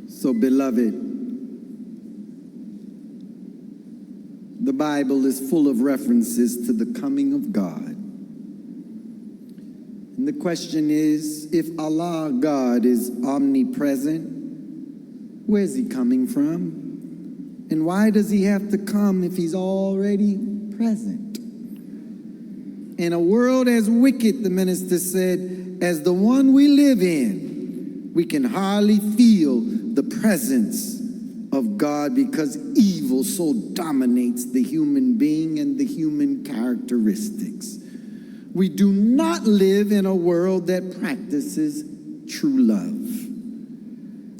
So, beloved, the Bible is full of references to the coming of God. And the question is, if Allah, God, is omnipresent, where's he coming from? And why does he have to come if he's already present? In a world as wicked, the minister said, as the one we live in, we can hardly feel the presence of God because evil so dominates the human being and the human characteristics. We do not live in a world that practices true love.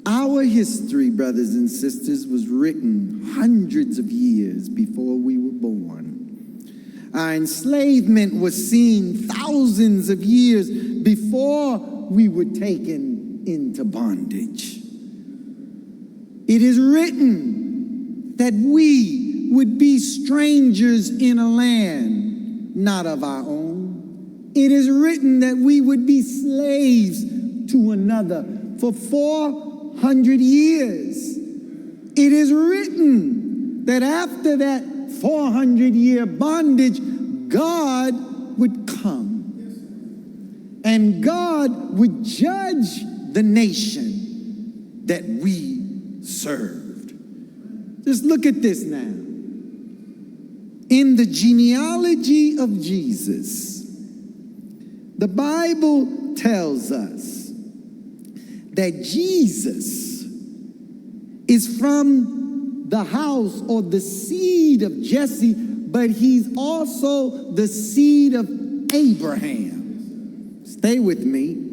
Our history, brothers and sisters, was written hundreds of years before we were born. Our enslavement was seen thousands of years before we were taken into bondage. It is written that we would be strangers in a land not of our own. It is written that we would be slaves to another for 400 years. It is written that after that 400-year bondage, God would come. And God would judge the nation that we served. Just look at this now. In the genealogy of Jesus, the Bible tells us that Jesus is from the house or the seed of Jesse, but he's also the seed of Abraham. Stay with me.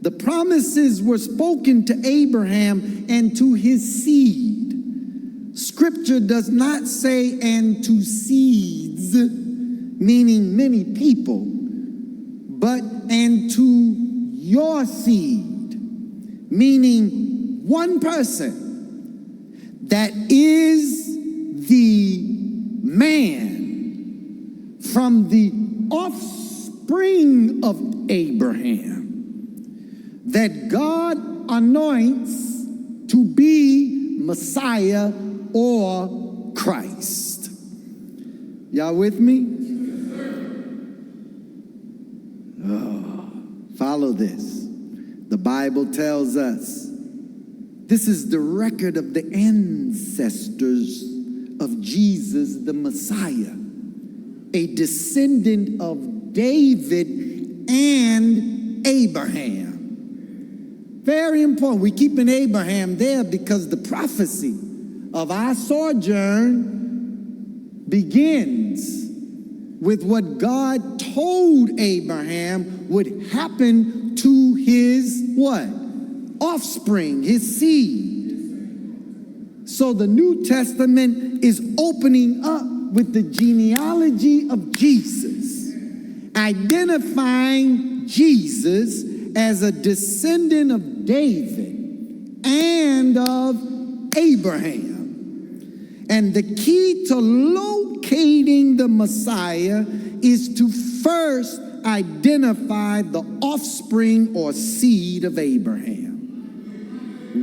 The promises were spoken to Abraham and to his seed. Scripture does not say and to seeds, meaning many people, but and to your seed, meaning one person, that is the man from the offspring of Abraham, that God anoints to be Messiah or Christ. Y'all with me? Oh, follow this. The Bible tells us this is the record of the ancestors of Jesus the Messiah, a descendant of David and Abraham. Very important. We keep an Abraham there because the prophecy of our sojourn begins with what God told Abraham would happen to his what? Offspring, his seed. So the New Testament is opening up with the genealogy of Jesus, identifying Jesus as a descendant of David and of Abraham. And the key to locating the Messiah is to first identify the offspring or seed of Abraham.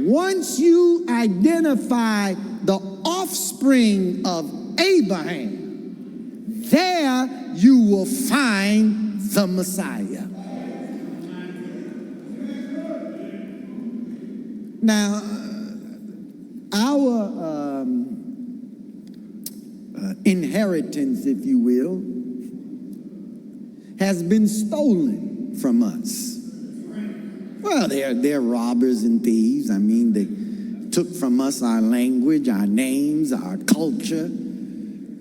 Once you identify the offspring of Abraham, there you will find the Messiah. Now, our inheritance, if you will, has been stolen from us. Well, they're robbers and thieves. I mean, they took from us our language, our names, our culture.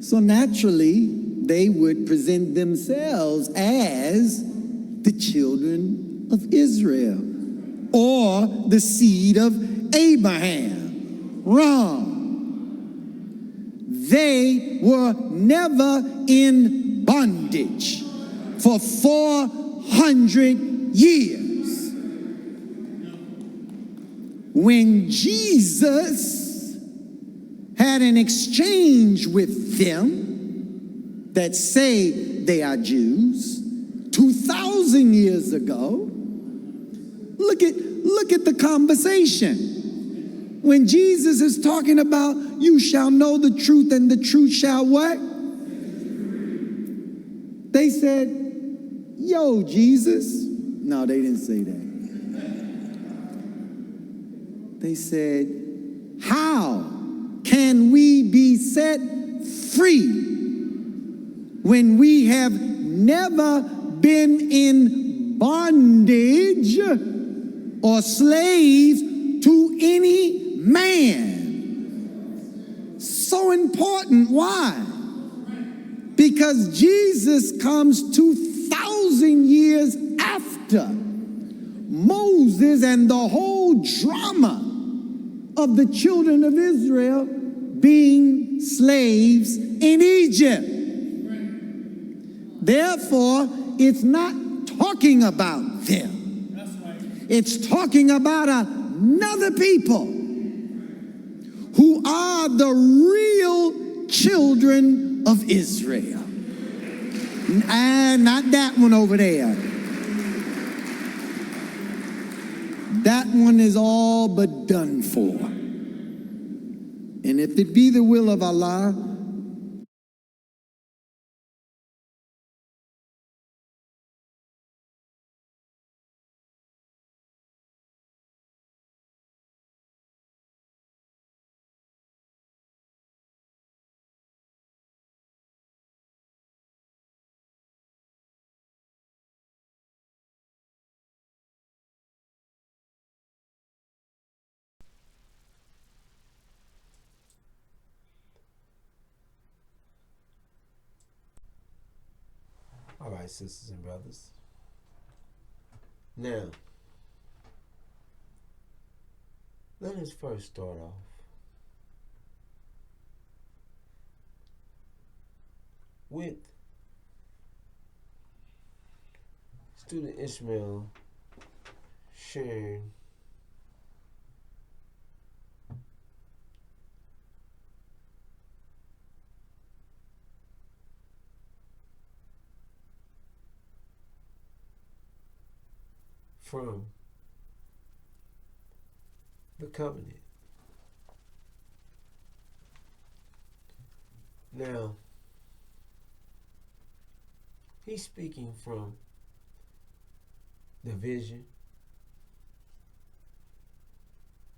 So naturally, they would present themselves as the children of Israel or the seed of Abraham. Wrong. They were never in bondage for 400 years. When Jesus had an exchange with them that say they are Jews 2,000 years ago, look at look at the conversation. When Jesus is talking about, you shall know the truth and the truth shall what? They said, yo, Jesus. No, they didn't say that. They said, how can we be set free when we have never been in bondage or slaves to any man? So important. Why? Because Jesus comes 2,000 years after Moses and the whole drama of the children of Israel being slaves in Egypt. Therefore, it's not talking about them. That's right. It's talking about another people who are the real children of Israel. And not that one over there. That one is all but done for. And if it be the will of Allah, all right, sisters and brothers. Now, let us first start off with student Ishmael sharing from the covenant. Now, he's speaking from the vision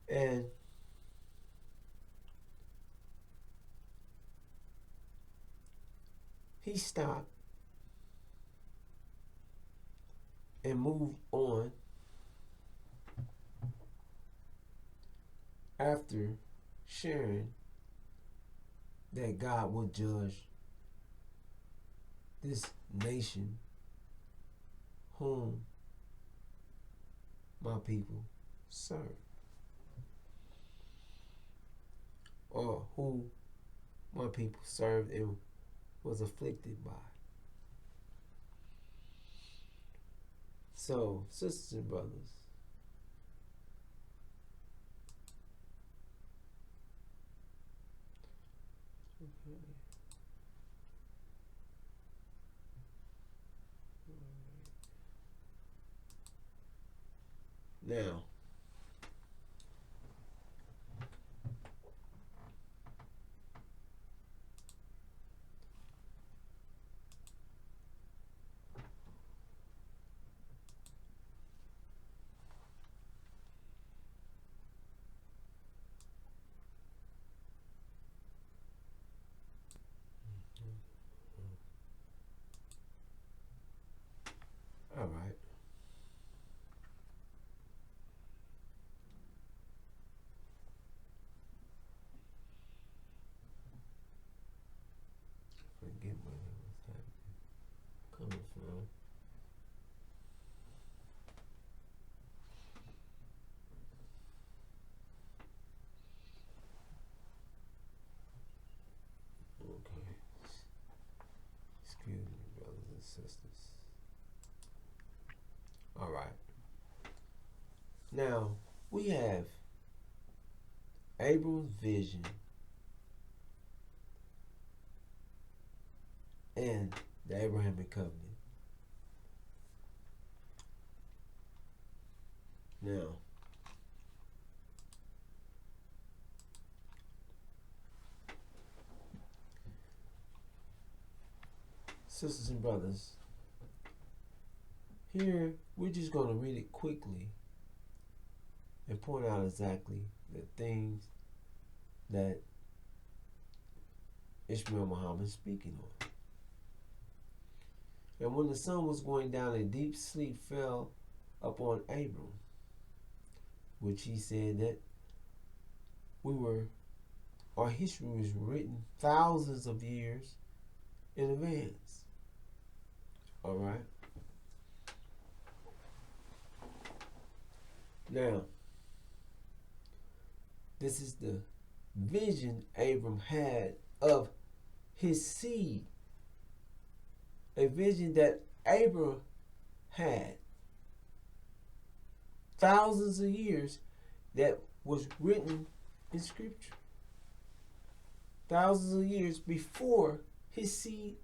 and he stopped and moved on after sharing that God will judge this nation whom my people serve, or who my people served and was afflicted by. So, sisters and brothers, now, all right. Forget where I was coming from. Okay. Excuse me, brothers and sisters. All right. Now, we have Abram's vision and the Abrahamic covenant. Now, sisters and brothers, here we're just going to read it quickly and point out exactly the things that Ishmael Muhammad is speaking on. And when the sun was going down, a deep sleep fell upon Abram, which he said that our history was written thousands of years in advance. All right. Now, this is the vision Abram had of his seed. A vision that Abram had thousands of years that was written in Scripture. Thousands of years before his seed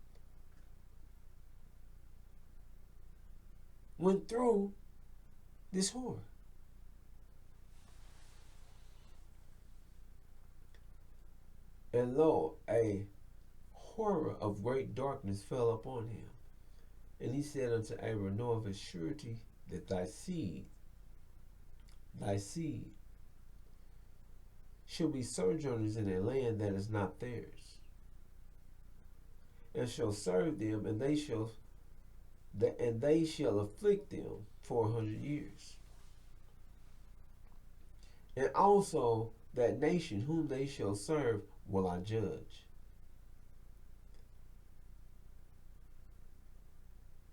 went through this horror. And lo, a horror of great darkness fell upon him. And he said unto Abram, know of a surety that thy seed, shall be sojourners in a land that is not theirs, and shall serve them, and they shall afflict them 400 years. And also that nation whom they shall serve will I judge.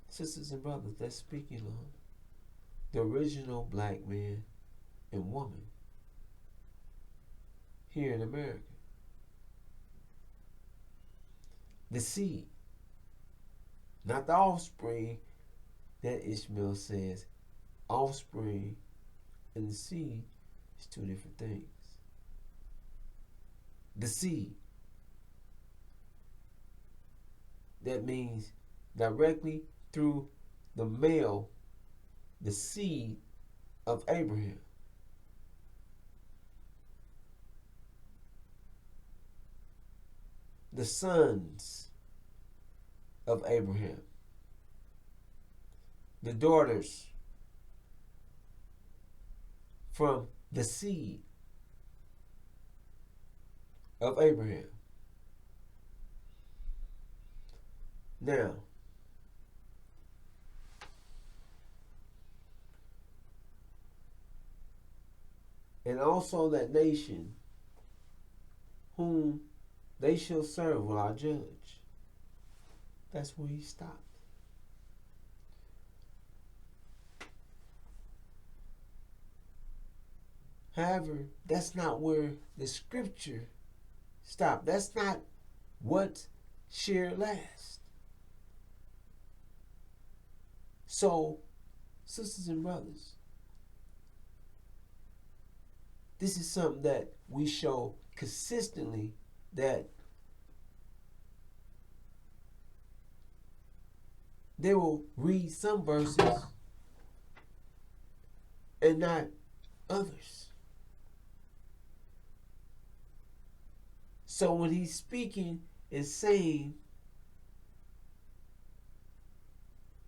Sisters and brothers, that's speaking of the original black man and woman here in America. The seed, not the offspring that Ishmael says. Offspring and the seed is two different things. The seed, that means directly through the male, the seed of Abraham. The sons of Abraham. The daughters from the seed of Abraham. Now, and also that nation whom they shall serve will I judge. That's where he stopped. However, that's not where the scripture stopped. That's not what shared last. So, sisters and brothers, this is something that we show consistently, that they will read some verses and not others. So when he's speaking and saying,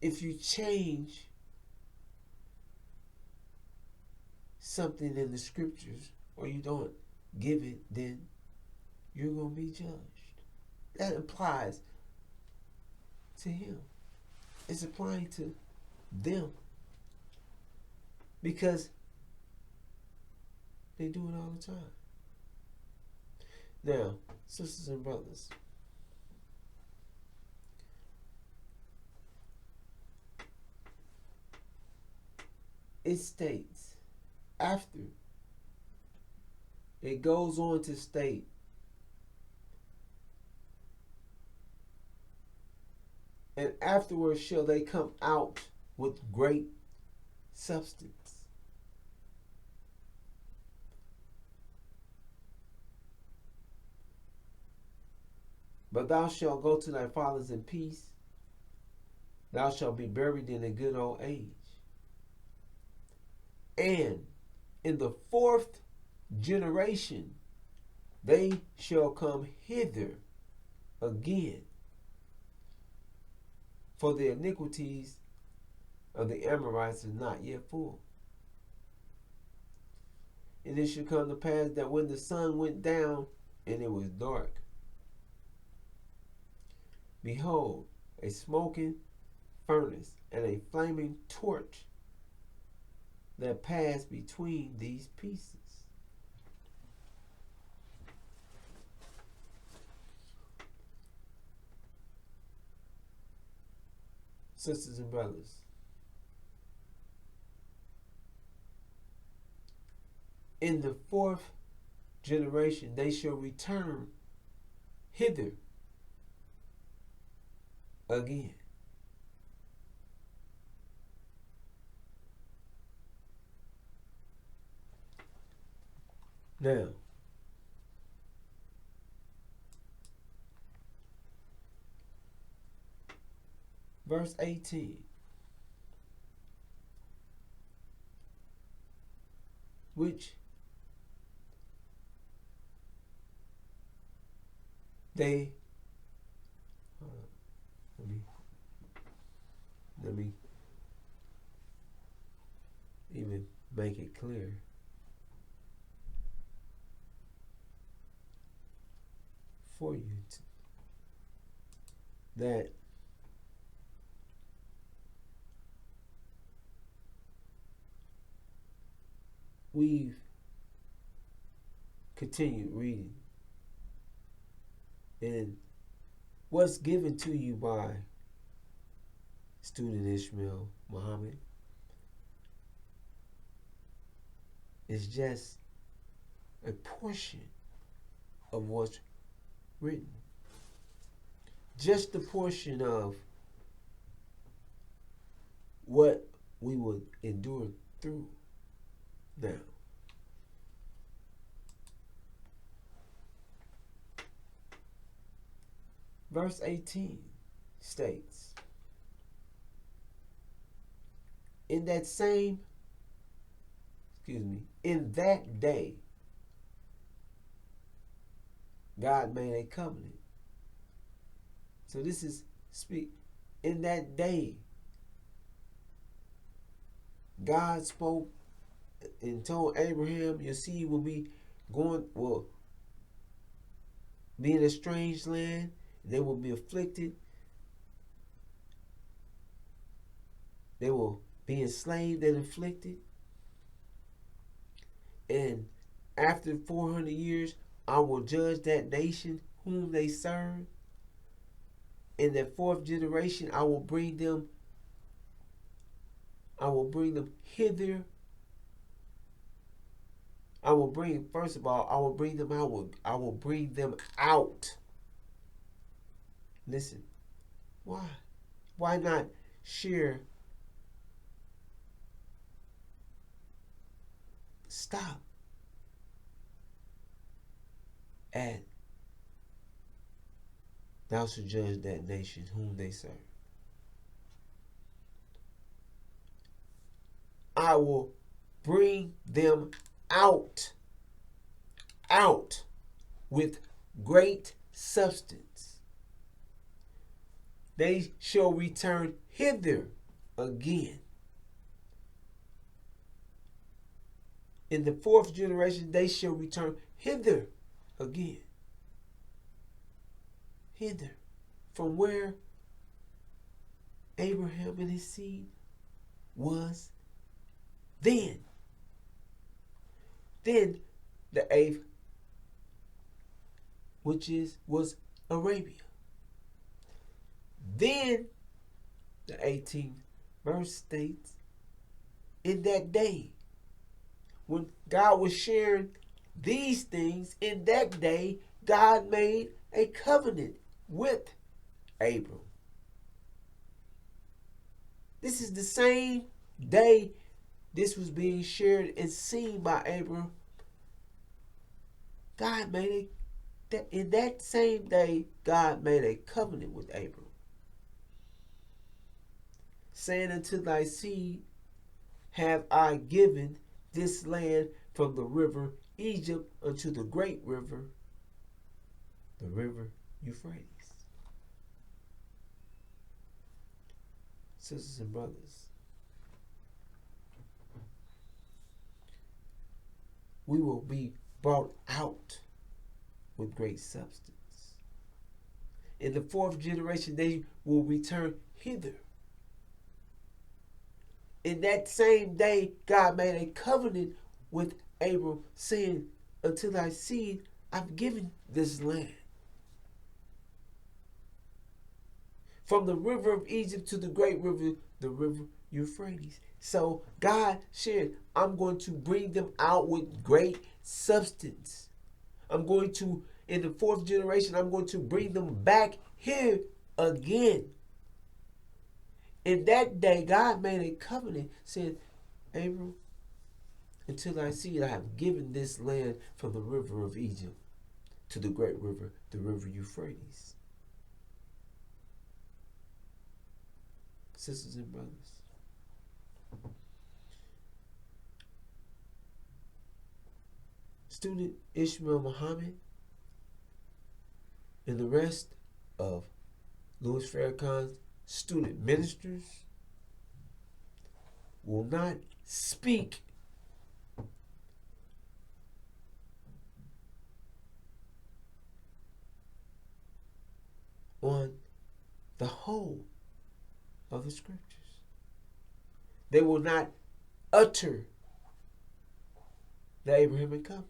if you change something in the scriptures or you don't give it, then you're going to be judged. That applies to him. It's applying to them, because they do it all the time. Now, sisters and brothers, it states, after, it goes on to state, and afterwards shall they come out with great substance. But thou shalt go to thy fathers in peace. Thou shalt be buried in a good old age. And in the fourth generation they shall come hither again. for the iniquities of the Amorites is not yet full. And it shall come to pass that when the sun went down and it was dark, behold, a smoking furnace and a flaming torch that passed between these pieces. Sisters and brothers, in the fourth generation they shall return hither again. Now, verse 18. Which they let me even make it clear. For you that we've continued reading, and what's given to you by student Ishmael Muhammad is just a portion of what's written. Just a portion of what we would endure through now. Verse 18 states, in that day, God made a covenant. So this is in that day, God spoke and told Abraham, your seed will be in a strange land. They will be afflicted. They will be enslaved and afflicted. And after 400 years, I will judge that nation whom they serve. In the fourth generation, I will bring them hither. I will bring them out. Listen, why? Why not share? Stop at thou shalt judge that nation whom they serve. I will bring them out with great substance. They shall return hither again. In the fourth generation, they shall return hither again. Hither. From where Abraham and his seed was then. Then the eighth, was Arabia. Then the 18th verse states, in that day, when God was sharing these things, in that day, God made a covenant with Abram. This is the same day this was being shared and seen by Abram. In that same day, God made a covenant with Abram, saying, unto thy seed have I given this land from the river Egypt unto the great river, the river Euphrates. sisters and brothers, we will be brought out with great substance. In the fourth generation, they will return hither. In that same day, God made a covenant with Abram, saying, until thy seed, I've given this land. From the river of Egypt to the great river, the river Euphrates. So God said, I'm going to bring them out with great substance. I'm going to, in the fourth generation, I'm going to bring them back here again. In that day, God made a covenant, saying, Abram, until I see it, I have given this land from the river of Egypt to the great river, the river Euphrates. Sisters and brothers, student Ishmael Muhammad and the rest of Louis Farrakhan's student ministers will not speak on the whole of the scriptures. They will not utter the Abrahamic covenant.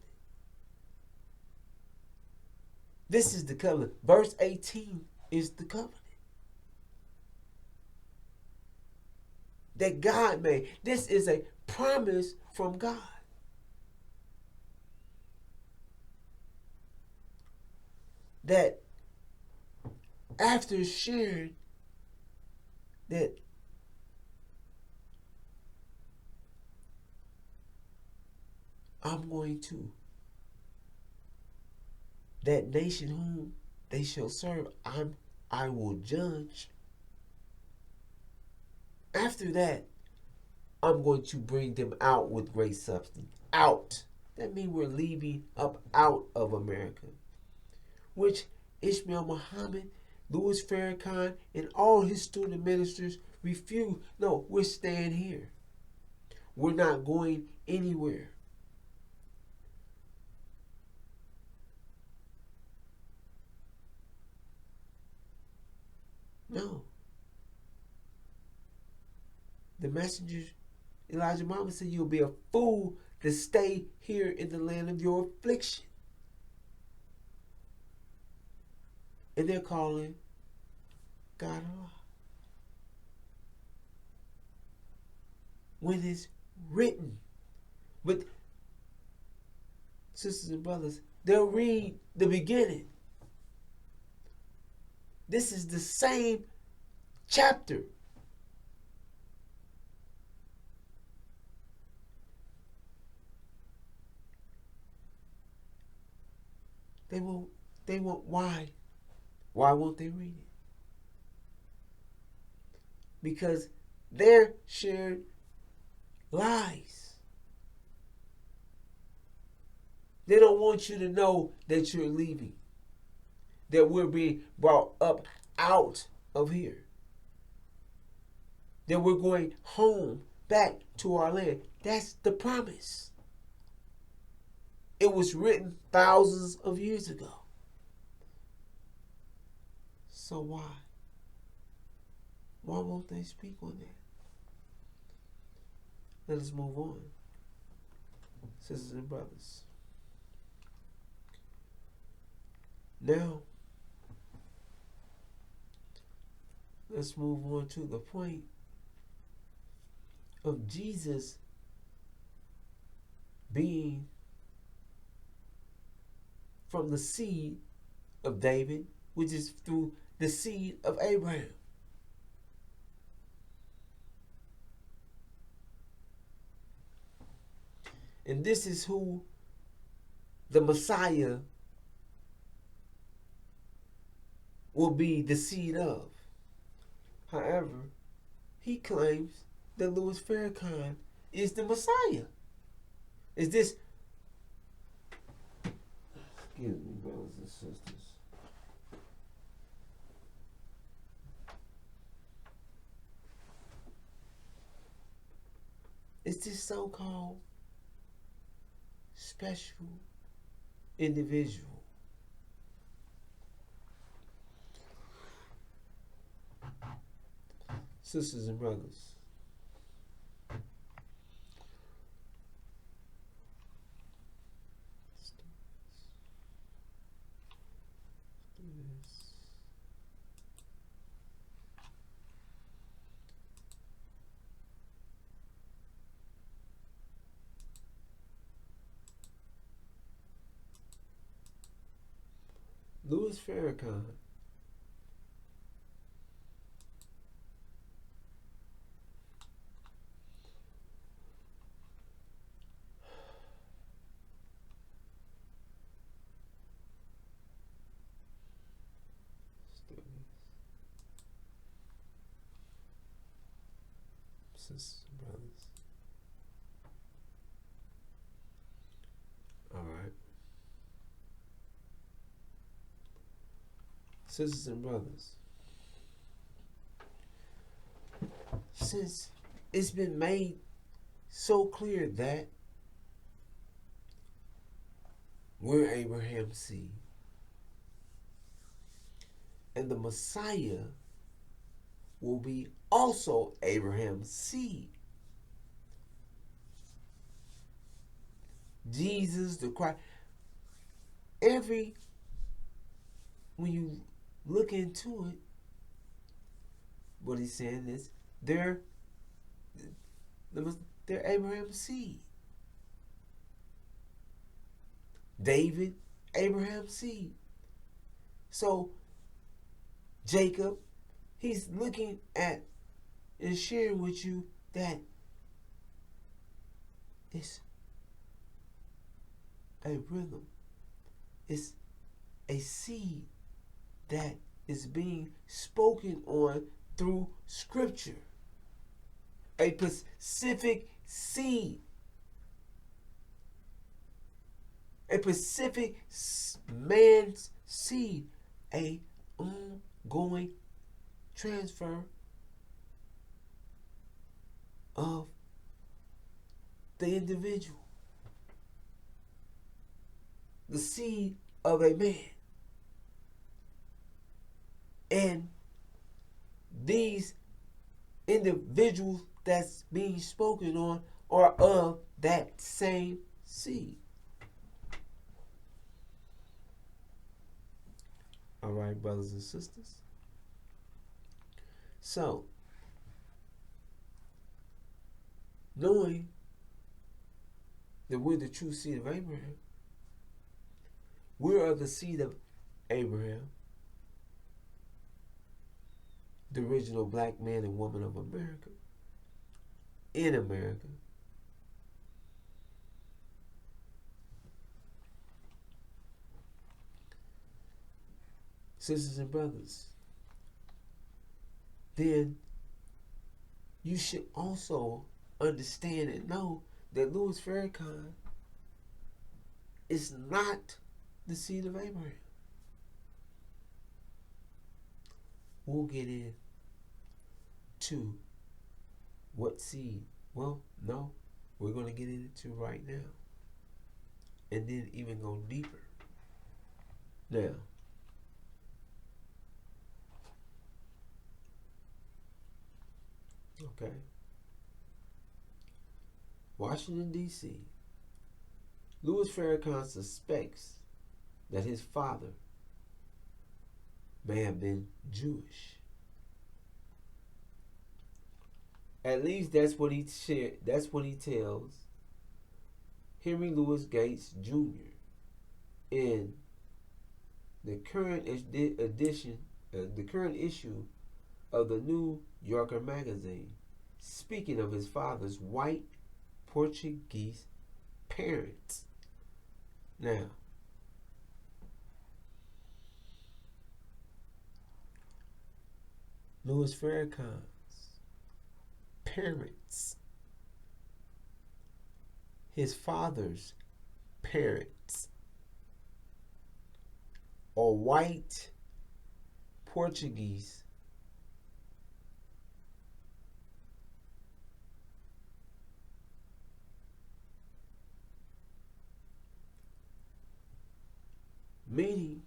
This is the covenant. Verse 18 is the covenant that God made. This is a promise from God. That after sharing that I'm going to, that nation whom they shall serve, I will judge. After that, I'm going to bring them out with great substance. Out. That means we're leaving up out of America. Which Ishmael Muhammad, Louis Farrakhan, and all his student ministers refuse. No, we're staying here. We're not going anywhere. No. The messenger, Elijah Muhammad, said you'll be a fool to stay here in the land of your affliction. And they're calling God Allah. When it's written. But sisters and brothers, they'll read the beginning. This is the same chapter. They won't, why? Why won't they read it? Because they're shared lies. They don't want you to know that you're leaving. That we're being brought up out of here. That we're going home, back to our land. That's the promise. It was written thousands of years ago. So why? Why won't they speak on that? Let us move on. Sisters and brothers. Now, let's move on to the point of Jesus being from the seed of David, which is through the seed of Abraham. And this is who the Messiah will be the seed of. However, he claims that Louis Farrakhan is the Messiah. Is this... Excuse me, brothers and sisters. is this so-called special individual. Sisters and brothers, Louis Farrakhan sisters and brothers. All right. Sisters and brothers, since it's been made so clear that we're Abraham's seed, and the Messiah will be also Abraham's seed. Jesus the Christ. When you look into it, what he's saying is they're Abraham's seed. David, Abraham's seed. So Jacob, he's looking at and sharing with you that it's a rhythm. It's a seed that is being spoken on through Scripture. A specific seed. A specific man's seed. A ongoing transfer of the individual. The seed of a man. And these individuals that's being spoken on are of that same seed. All right, brothers and sisters. So, knowing that we're the true seed of Abraham, we're of the seed of Abraham, the original black man and woman of America, in America. Sisters and brothers, then you should also understand and know that Louis Farrakhan is not the seed of Abraham. We'll get into what seed. Well, no, we're going to get into right now. And then even go deeper. Now, okay. Washington, D.C. Louis Farrakhan suspects that his father may have been Jewish. At least that's what he shared. That's what he tells Henry Louis Gates Jr. in the current edition, the current issue of the New Yorker magazine, speaking of his father's white Portuguese parents. Now, Louis Farrakhan's parents, his father's parents, are white Portuguese Meaning,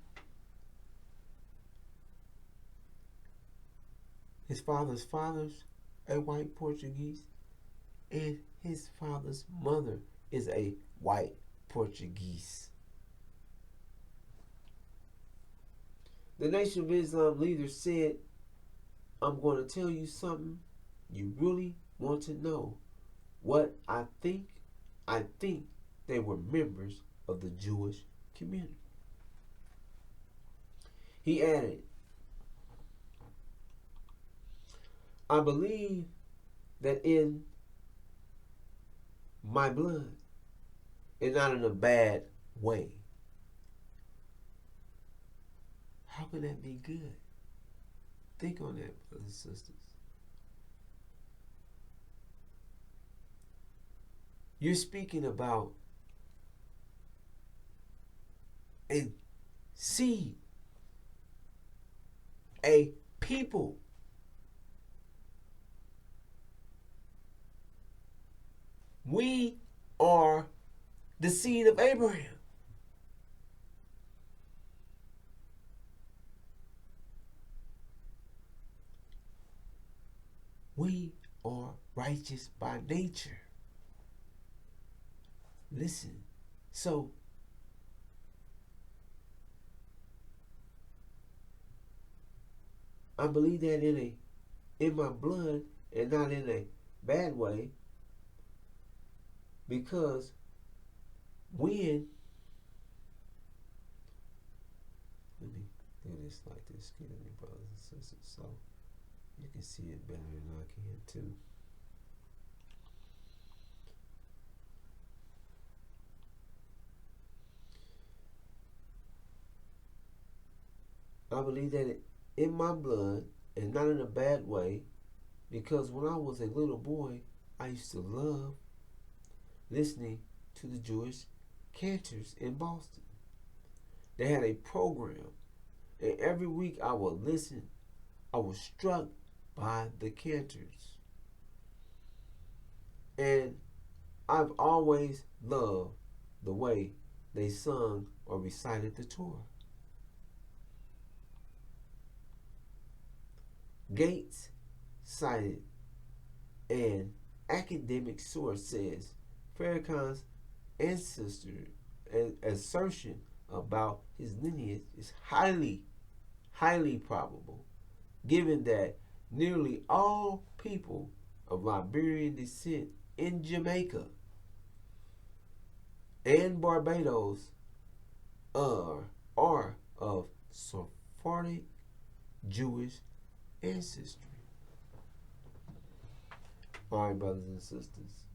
his father's a white Portuguese, and his father's mother is a white Portuguese. The Nation of Islam leader said, I'm going to tell you something you really want to know. What I think they were members of the Jewish community. He added, I believe that in my blood, and not in a bad way. How can that be good? Think on that, brothers and sisters. You're speaking about a seed, a people. We are the seed of Abraham. We are righteous by nature. Listen, so I believe that in my blood, and not in a bad way, because when, let me do this like this, excuse me, brothers and sisters, so you can see it better than I can too. I believe that in my blood, and not in a bad way, because when I was a little boy, I used to love listening to the Jewish cantors in Boston. They had a program, and every week I would listen. I was struck by the cantors. And I've always loved the way they sung or recited the Torah. Gates cited an academic source says Farrakhan's ancestor and assertion about his lineage is highly probable, given that nearly all people of Liberian descent in Jamaica and Barbados are of Sephardic Jewish ancestry. All right, brothers and sisters.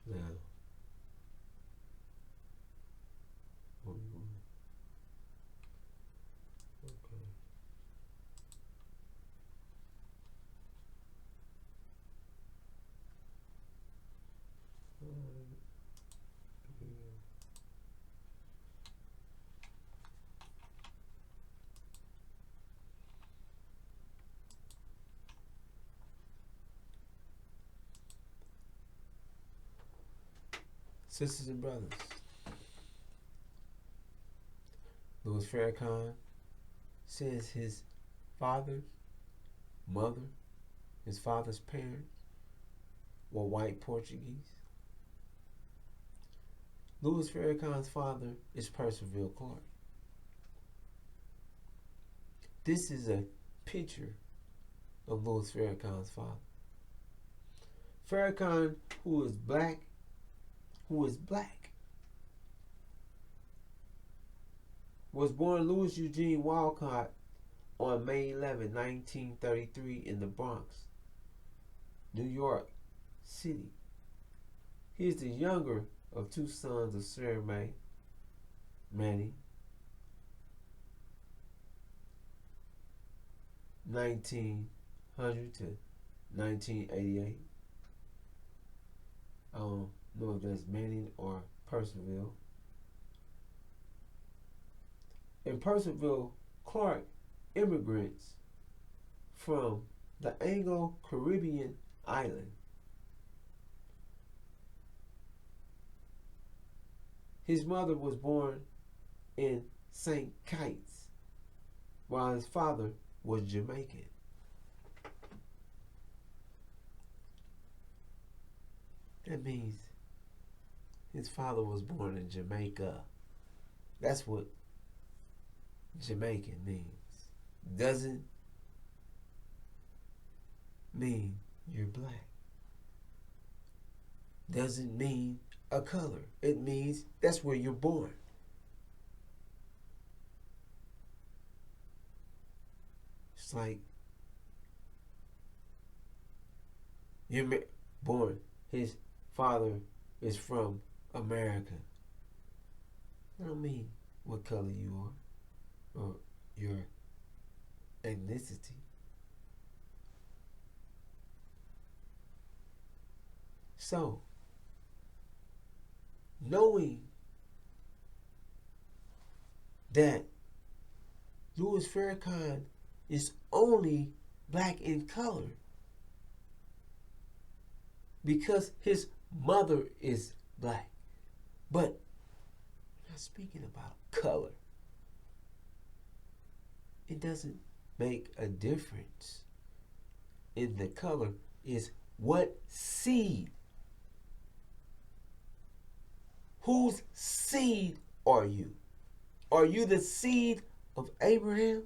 Now, what we going? Okay. Sisters and brothers, Louis Farrakhan says his father's mother, his father's parents, were white Portuguese. Louis Farrakhan's father is Percival Clark. This is a picture of Louis Farrakhan's father. Farrakhan, who is black, was born Louis Eugene Walcott on May 11, 1933 in the Bronx, New York City. He is the younger of two sons of Sir Manning, 1900 to 1988. I don't know if that's Manning or Percival. and Percival Clark, immigrants from the Anglo-Caribbean island. His mother was born in St. Kitts, while his father was Jamaican. That means his father was born in Jamaica. That's what Jamaican means. Doesn't mean you're black. Doesn't mean a color. It means that's where you're born. It's like you're born. His father is from America. I don't mean what color you are or your ethnicity. So, knowing that Louis Farrakhan is only black in color because his mother is black. But I'm not speaking about color. It doesn't make a difference in the color. Is what seed. Whose seed are you? Are you the seed of Abraham?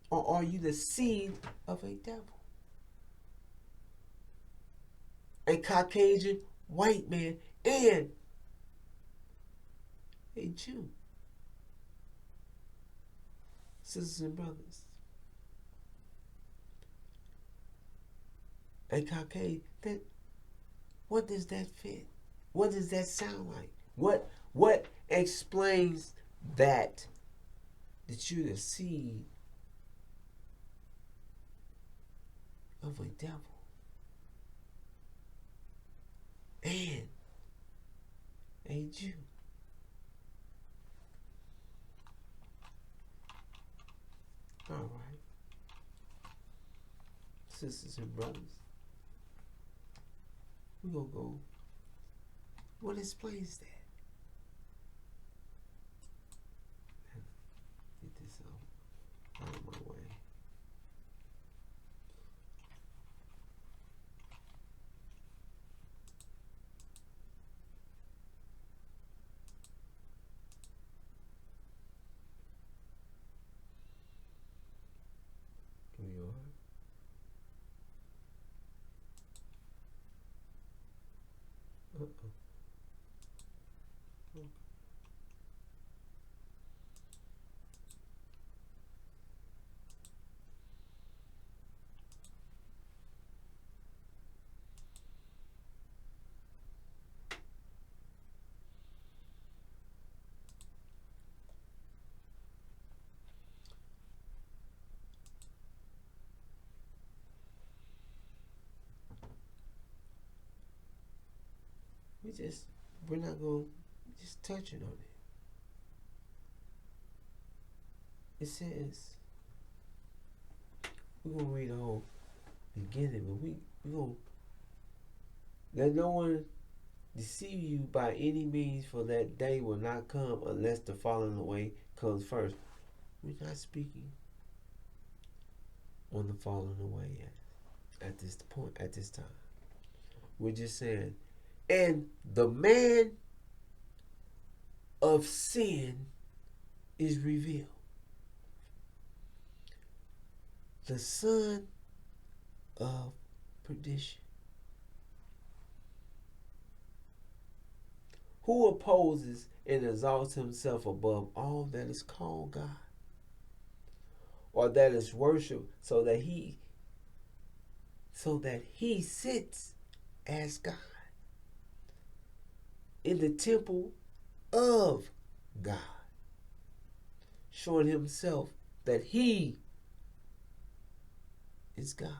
Or are you the seed of a devil? A Caucasian white man and a Jew. Sisters and brothers. A Caucasian, what does that fit? What does that sound like? What explains that you're the seed of a devil and a Jew? All right, sisters and brothers, we're gonna go. What explains that? Get this out of my way. Here you are. We're not going to just touching on it. It says, we're going to read the whole beginning, but we're going to let no one deceive you by any means, for that day will not come unless the falling away comes first. We're not speaking on the falling away yet, at this point, at this time. We're just saying, and the man of sin is revealed, the son of perdition, who opposes and exalts himself above all that is called God, or that is worshipped, so that he sits as God in the temple of God, showing himself that he is God.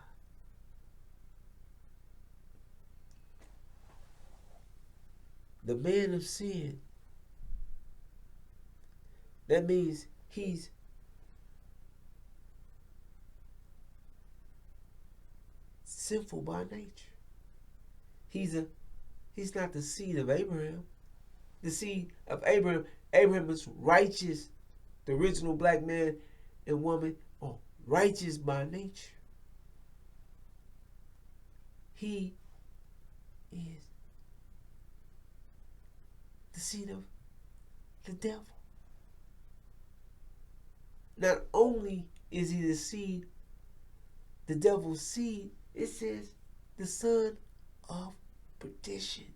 The man of sin, that means He's sinful by nature. He's not the seed of Abraham. The seed of Abraham. Abraham is righteous. The original black man and woman are righteous by nature. He is the seed of the devil. Not only is he the seed, the devil's seed, it says the son of perdition.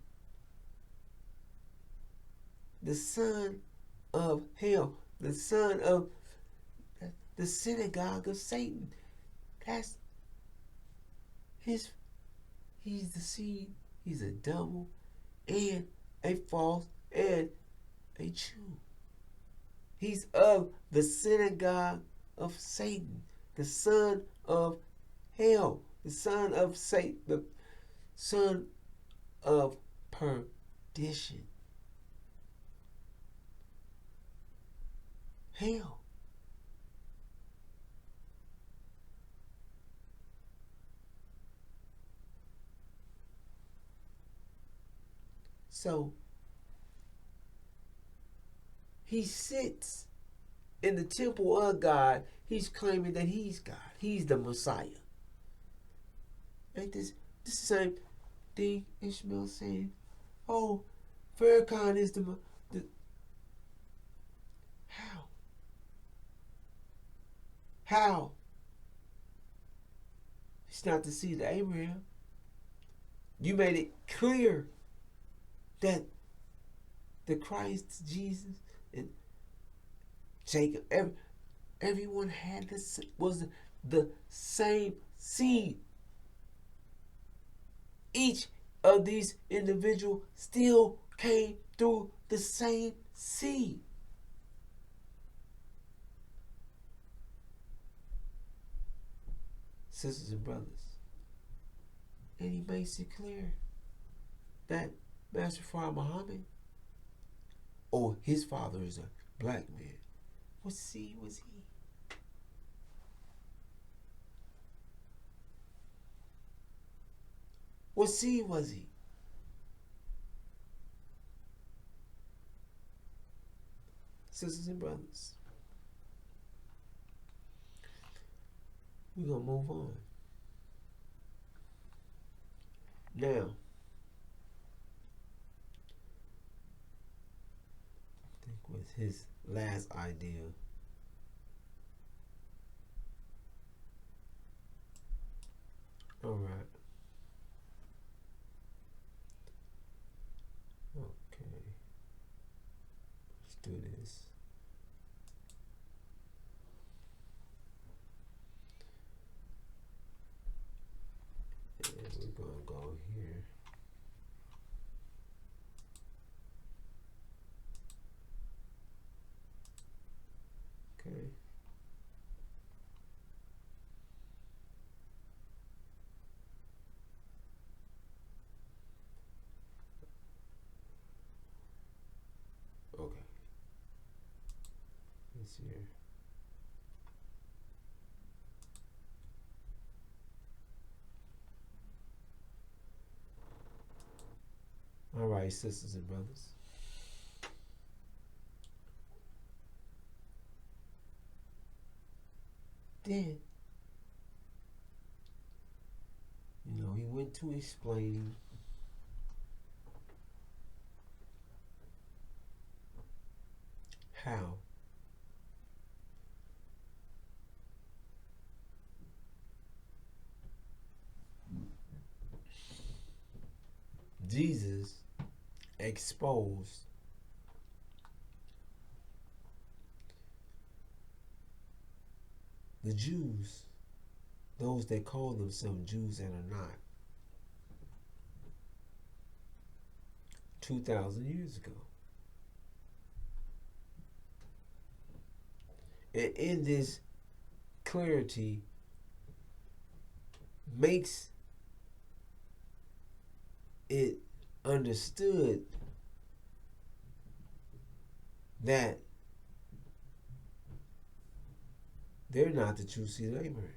The son of hell. The son of the synagogue of Satan. That's his. He's the seed. He's a devil and a false and a Jew. He's of the synagogue of Satan, the son of hell, the son of Satan, the son of perdition. Hell. So he sits in the temple of God. He's claiming that he's God. He's the Messiah. Ain't this the same thing Ishmael saying? Oh, Farrakhan is the how? How? It's not the seed of Abraham. You made it clear that the Christ, Jesus, and Jacob, everyone had was the same seed. Each of these individuals still came through the same seed. Sisters and brothers. And he makes it clear that Master Fard Muhammad, or his father is a black man. What seed was he? What seed was he? Sisters and brothers, we're going to move on. Now, I think with his last idea, all right. Okay. Let's do this. And we're going to go here. Okay. Okay. This here. All right, sisters and brothers. Then, he went to explaining how Jesus exposed the Jews, those that call themselves Jews and are not, 2,000 years ago. And in this clarity makes it understood that they're not the true seed of Abraham.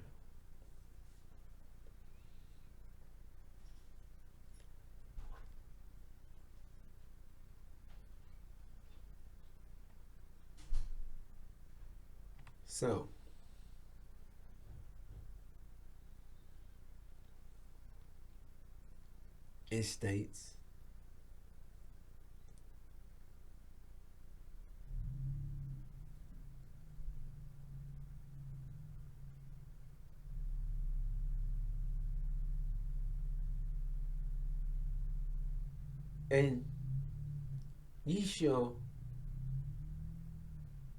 So, it states, and ye shall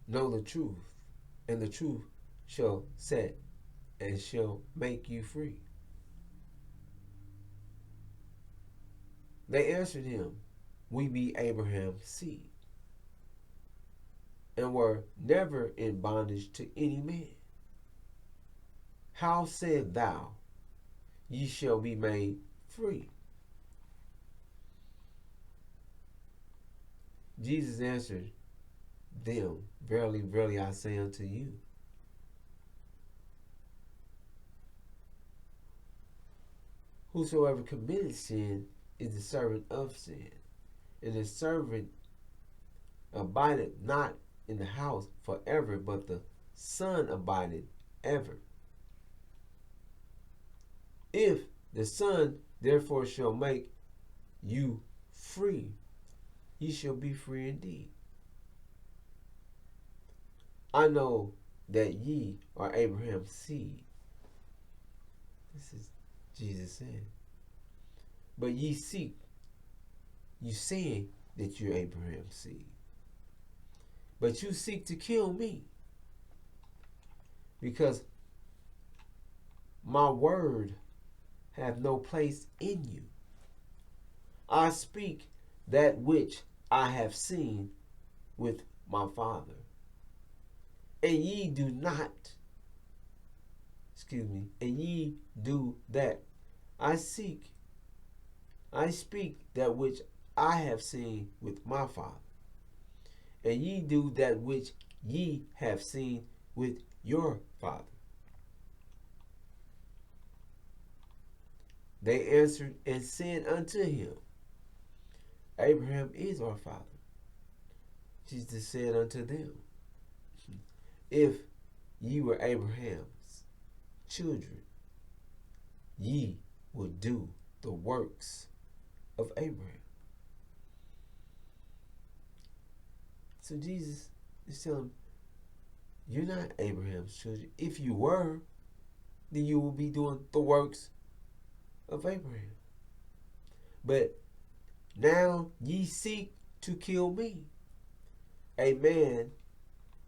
know the truth, and the truth shall set and shall make you free. They answered him, we be Abraham's seed, and were never in bondage to any man. How said thou, ye shall be made free? Jesus answered them, verily, verily, I say unto you, whosoever committed sin is the servant of sin, and the servant abideth not in the house forever, but the Son abideth ever. If the Son therefore shall make you free, ye shall be free indeed. I know that ye are Abraham's seed. This is Jesus saying. But ye seek, you saying that you're Abraham's seed. But you seek to kill me, because my word hath no place in you. I speak that which I have seen with my Father. And ye do not, and ye do that. I speak that which I have seen with my Father. And ye do that which ye have seen with your father. They answered and said unto him, Abraham is our father. Jesus said unto them, if ye were Abraham's children, ye would do the works of Abraham. So Jesus is telling them, you're not Abraham's children. If you were, then you will be doing the works of Abraham. But now ye seek to kill me, a man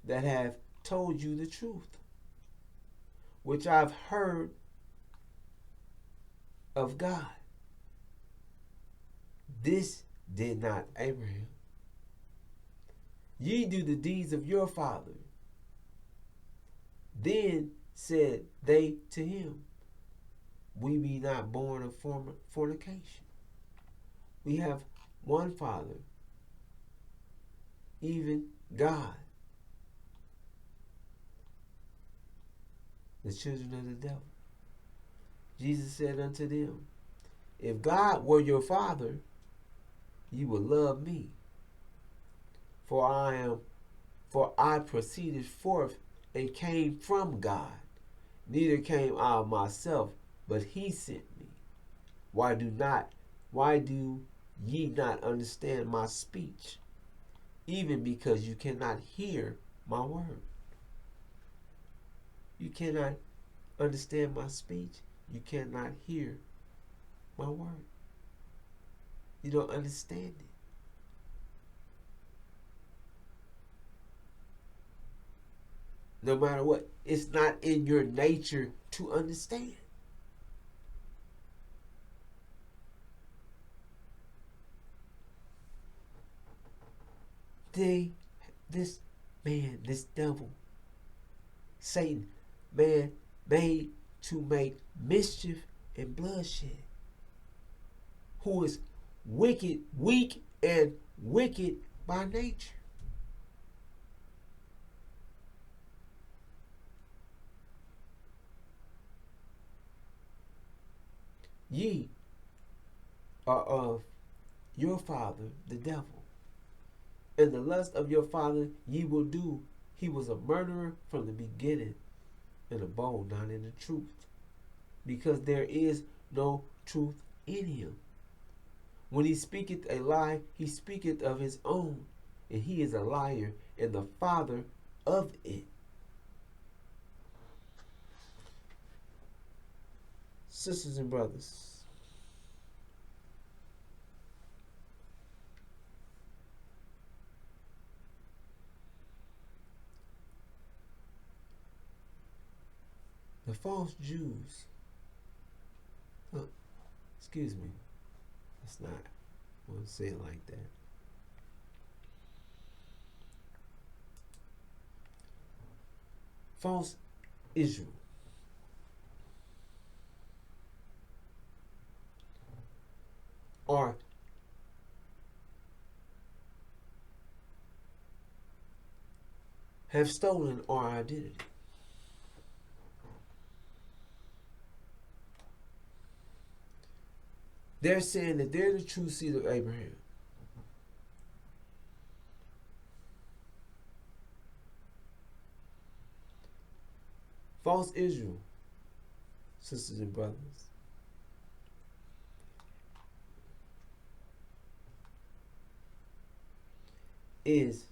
that hath told you the truth, which I've heard of God. This did not Abraham. Ye do the deeds of your father. Then said they to him, we be not born of fornication. We have one Father, even God. The children of the devil. Jesus said unto them, if God were your Father, you would love me. For I proceeded forth and came from God. Neither came I of myself, but he sent me. Why do ye not understand my speech? Even because you cannot hear my word. You cannot understand my speech. You cannot hear my word. You don't understand it. No matter what, it's not in your nature to understand. This devil, Satan, man made to make mischief and bloodshed, who is wicked, weak, and wicked by nature. Ye are of your father, the devil, and the lust of your father ye will do. He was a murderer from the beginning, and abode not in the truth, because there is no truth in him. When he speaketh a lie, he speaketh of his own, and he is a liar and the father of it. Sisters and brothers, the false Jews, excuse me, that's not, I won't say it like that. False Israel are have stolen our identity. They're saying that they're the true seed of Abraham. False Israel, sisters and brothers, is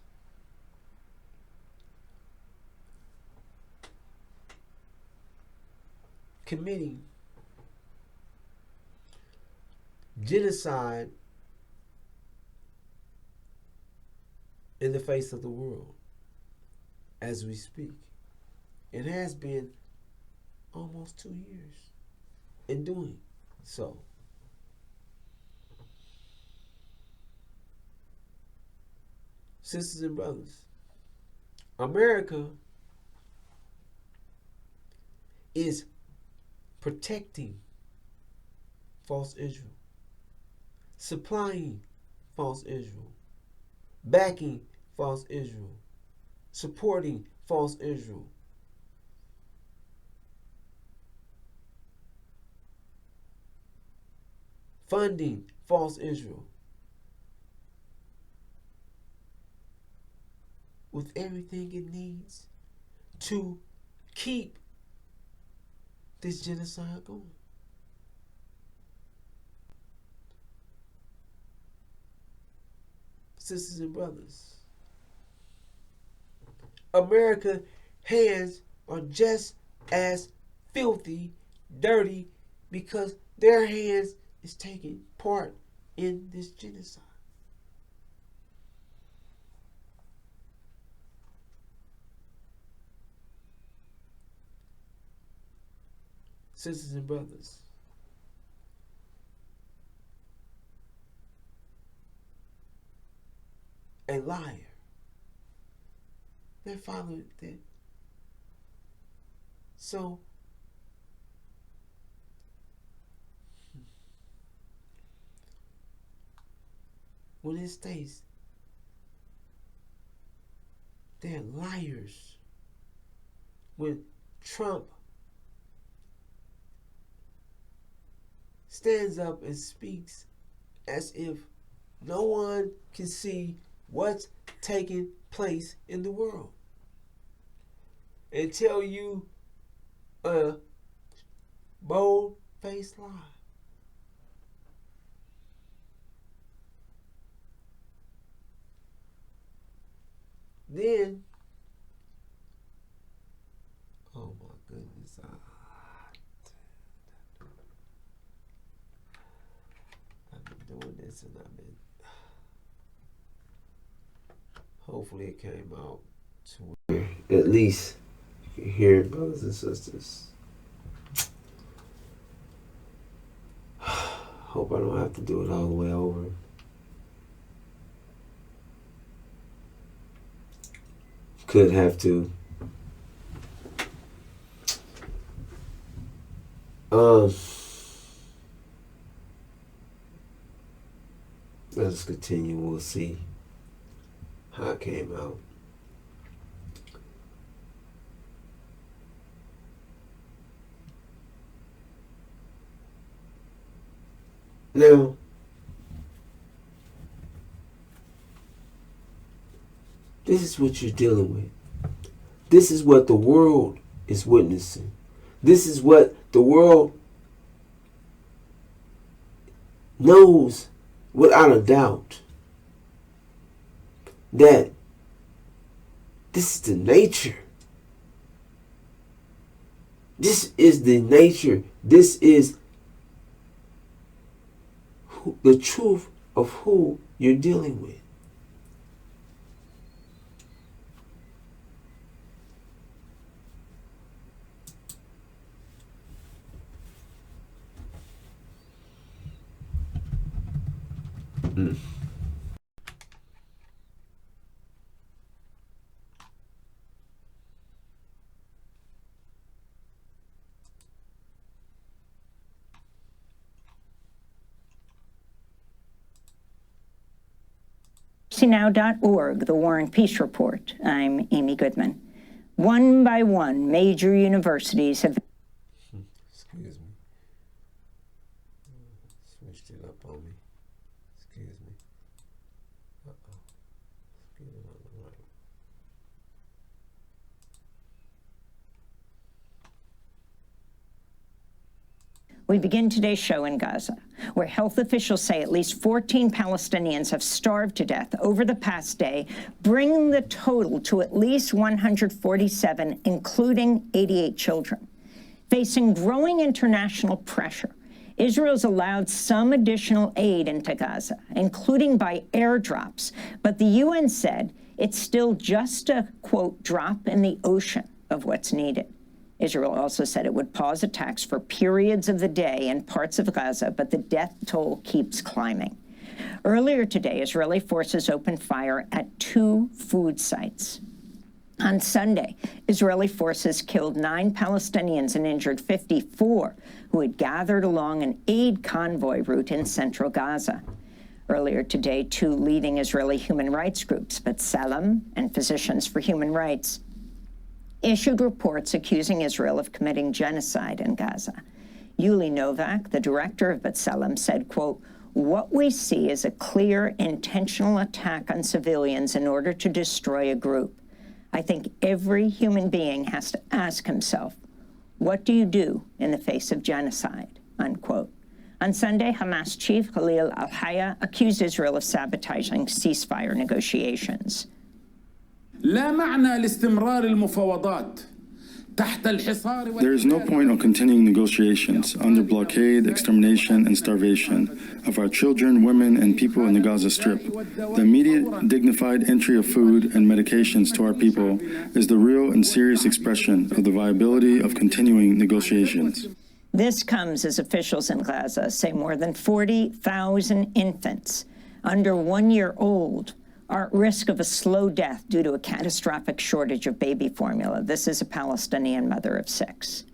committing genocide in the face of the world as we speak. It has been almost 2 years in doing so. Sisters and brothers, America is protecting false Israel, supplying false Israel, backing false Israel, supporting false Israel. Funding false Israel with everything it needs to keep this genocide going. Sisters and brothers, America's hands are just as filthy, dirty, because their hands is taking part in this genocide. Sisters and brothers, a liar. Their father did. So, when it states they're liars, when Trump stands up and speaks as if no one can see what's taking place in the world, and tell you a bold-faced lie. Then, oh my goodness, I've been doing this and I've been, hopefully it came out to where at least you can hear it, brothers and sisters. Hope I don't have to do it all the way over. Could have to. Let's continue. We'll see how it came out. Now, this is what you're dealing with. This is what the world is witnessing. This is what the world knows without a doubt, that this is the nature. This is the nature. This is the truth of who you're dealing with. Now.org, the War and Peace Report. I'm Amy Goodman. One by one, major universities have... Excuse me. Switched it up on me. Excuse me. Uh-oh. Get it on the right. We begin today's show in Gaza, where health officials say at least 14 Palestinians have starved to death over the past day, bringing the total to at least 147, including 88 children. Facing growing international pressure, Israel's allowed some additional aid into Gaza, including by airdrops, but the UN said it's still just a, quote, drop in the ocean of what's needed. Israel also said it would pause attacks for periods of the day in parts of Gaza, but the death toll keeps climbing. Earlier today, Israeli forces opened fire at 2 food sites. On Sunday, Israeli forces killed 9 Palestinians and injured 54 who had gathered along an aid convoy route in central Gaza. Earlier today, 2 leading Israeli human rights groups, B'Tselem and Physicians for Human Rights, issued reports accusing Israel of committing genocide in Gaza. Yuli Novak, the director of B'Tselem, said, quote, "What we see is a clear, intentional attack on civilians in order to destroy a group. I think every human being has to ask himself, what do you do in the face of genocide?" Unquote. On Sunday, Hamas chief Khalil al-Hayya accused Israel of sabotaging ceasefire negotiations. لا معنى لاستمرار المفاوضات تحت الحصار. There is no point on continuing negotiations under blockade, extermination, and starvation of our children, women, and people in the Gaza Strip. The immediate, dignified entry of food and medications to our people is the real and serious expression of the viability of continuing negotiations. This comes as officials in Gaza say more than 40,000 infants under 1 year old are at risk of a slow death due to a catastrophic shortage of baby formula. This is a Palestinian mother of 6.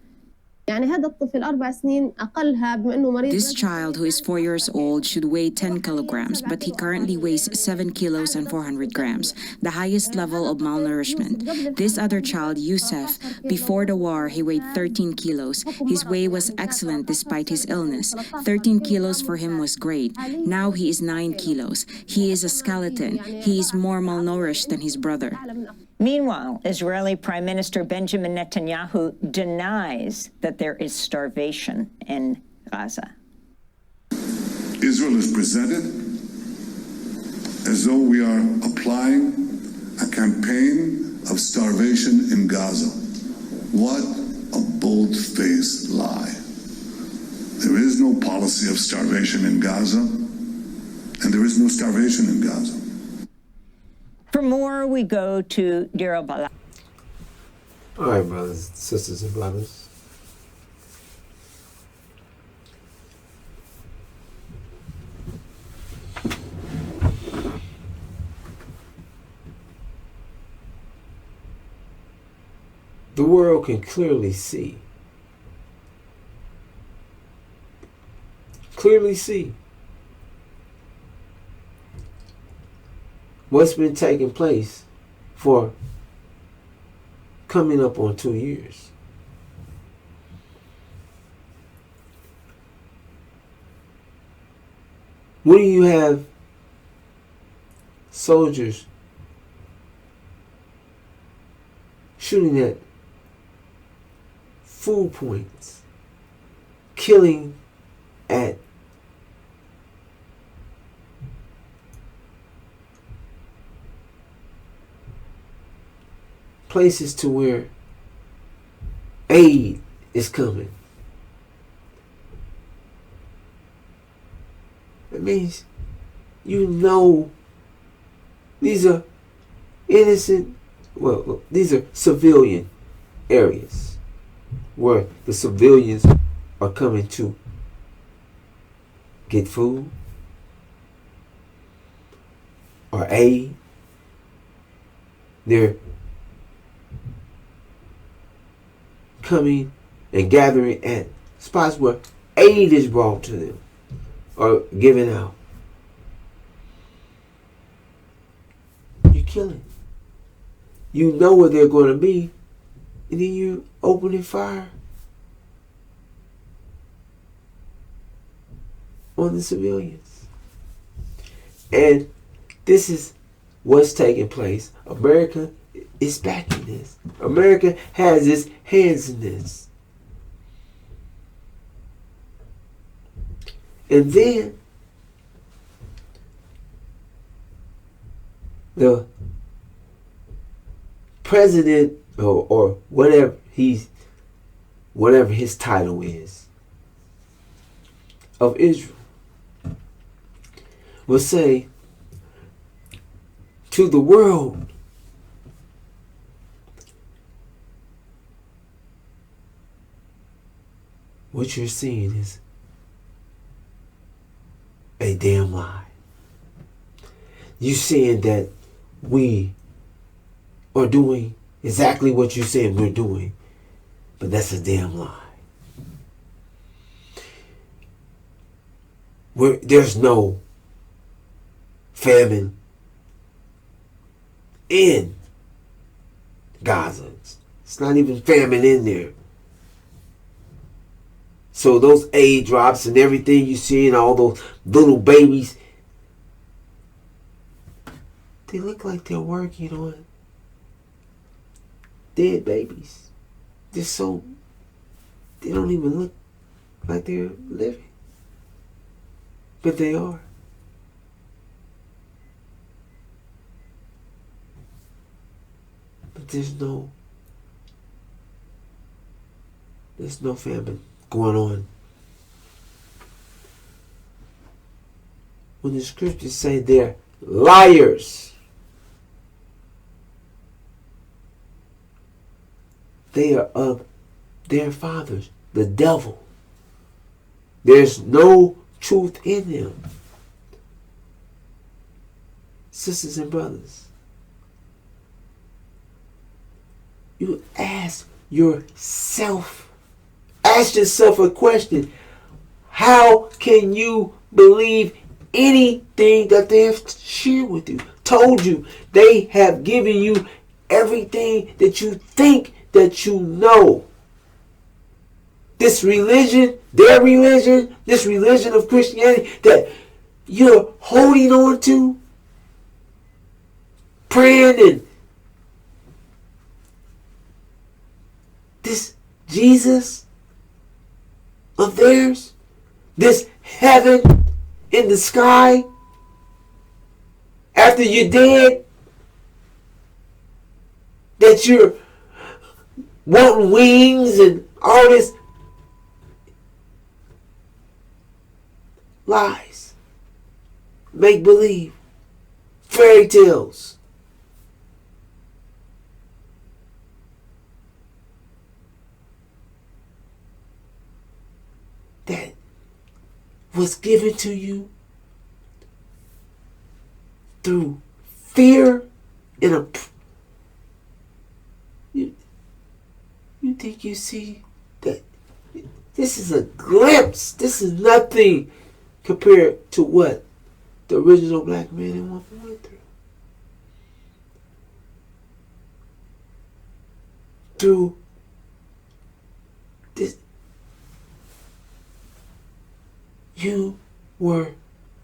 This child, who is 4 years old, should weigh 10 kilograms, but he currently weighs 7 kilos and 400 grams, the highest level of malnourishment. This other child, Youssef, before the war, he weighed 13 kilos. His weight was excellent despite his illness. 13 kilos for him was great. Now he is 9 kilos. He is a skeleton. He is more malnourished than his brother. Meanwhile, Israeli Prime Minister Benjamin Netanyahu denies that there is starvation in Gaza. Israel is presented as though we are applying a campaign of starvation in Gaza. What a bold-faced lie. There is no policy of starvation in Gaza, and there is no starvation in Gaza. For more, we go to Deir al-Balah. All right, brothers, sisters, and brothers. The world can clearly see. What's been taking place for coming up on 2 years. When you have soldiers shooting at food points, killing at places to where aid is coming. That means you know these are innocent, well, these are civilian areas where the civilians are coming to get food or aid. They're coming and gathering at spots where aid is brought to them or given out. You're killing. You know where they're going to be, and then you're opening fire on the civilians. And this is what's taking place. America is backing this. America has its hands in this. And then the president or whatever his title is of Israel will say to the world, what you're seeing is a damn lie. You saying that we are doing exactly what you're saying we're doing, but that's a damn lie. There's no famine in Gaza. It's not even famine in there. So those aid drops and everything you see and all those little babies, they look like they're working on dead babies. They don't even look like they're living. But they are. But there's no famine going on. When the scriptures say they're liars, they are of their fathers, the devil. There's no truth in them. Sisters and brothers, you ask yourself a question. How can you believe anything that they have shared with you, told you? They have given you everything that you think that you know. This religion, their religion, this religion of Christianity that you're holding on to, praying, and this Jesus of theirs, this heaven in the sky after you're dead, that you're wanting wings and all this lies, make believe, fairy tales. That was given to you through fear and you think you see that this is a glimpse. This is nothing compared to what the original black man and woman went through. Through this, you were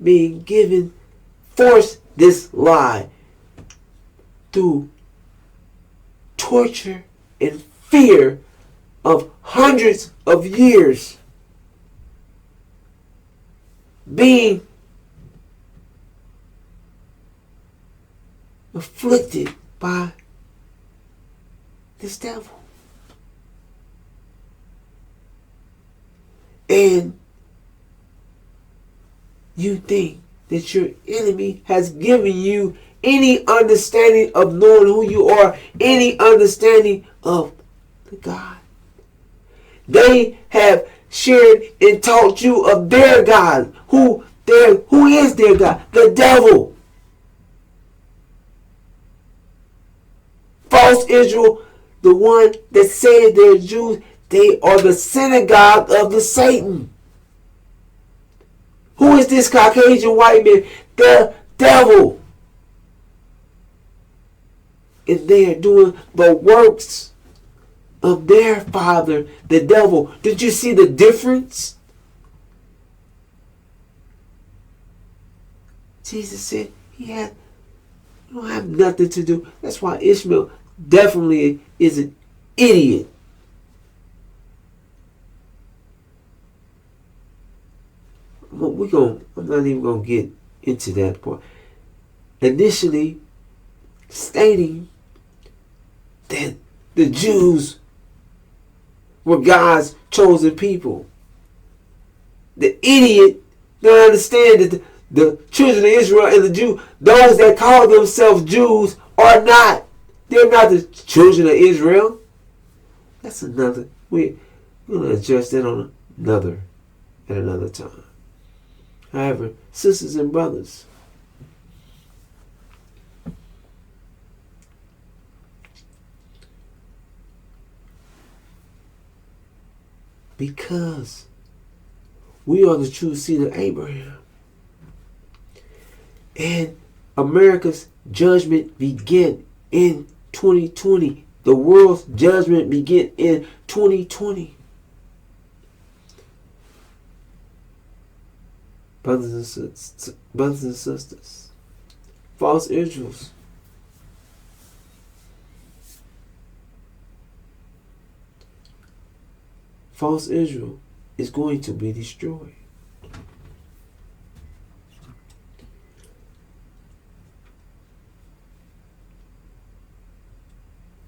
being given, forced this lie through torture and fear of hundreds of years, being afflicted by this devil. And you think that your enemy has given you any understanding of knowing who you are, any understanding of the God. They have shared and taught you of their God. Who is their God? The devil. False Israel, the one that said they're Jews, they are the synagogue of the Satan. Who is this Caucasian white man? The devil. And they are doing the works of their father, the devil. Did you see the difference? Jesus said you don't have nothing to do. That's why Ishmael definitely is an idiot. I'm not even going to get into that part. Initially stating that the Jews were God's chosen people. The idiot don't understand that the children of Israel and the Jews, those that call themselves Jews, are not. They're not the children of Israel. That's another. We're going to address that at another time. However, sisters and brothers, because we are the true seed of Abraham, and America's judgment began in 2020. The world's judgment began in 2020. Brothers and sisters, false Israels, false Israel is going to be destroyed.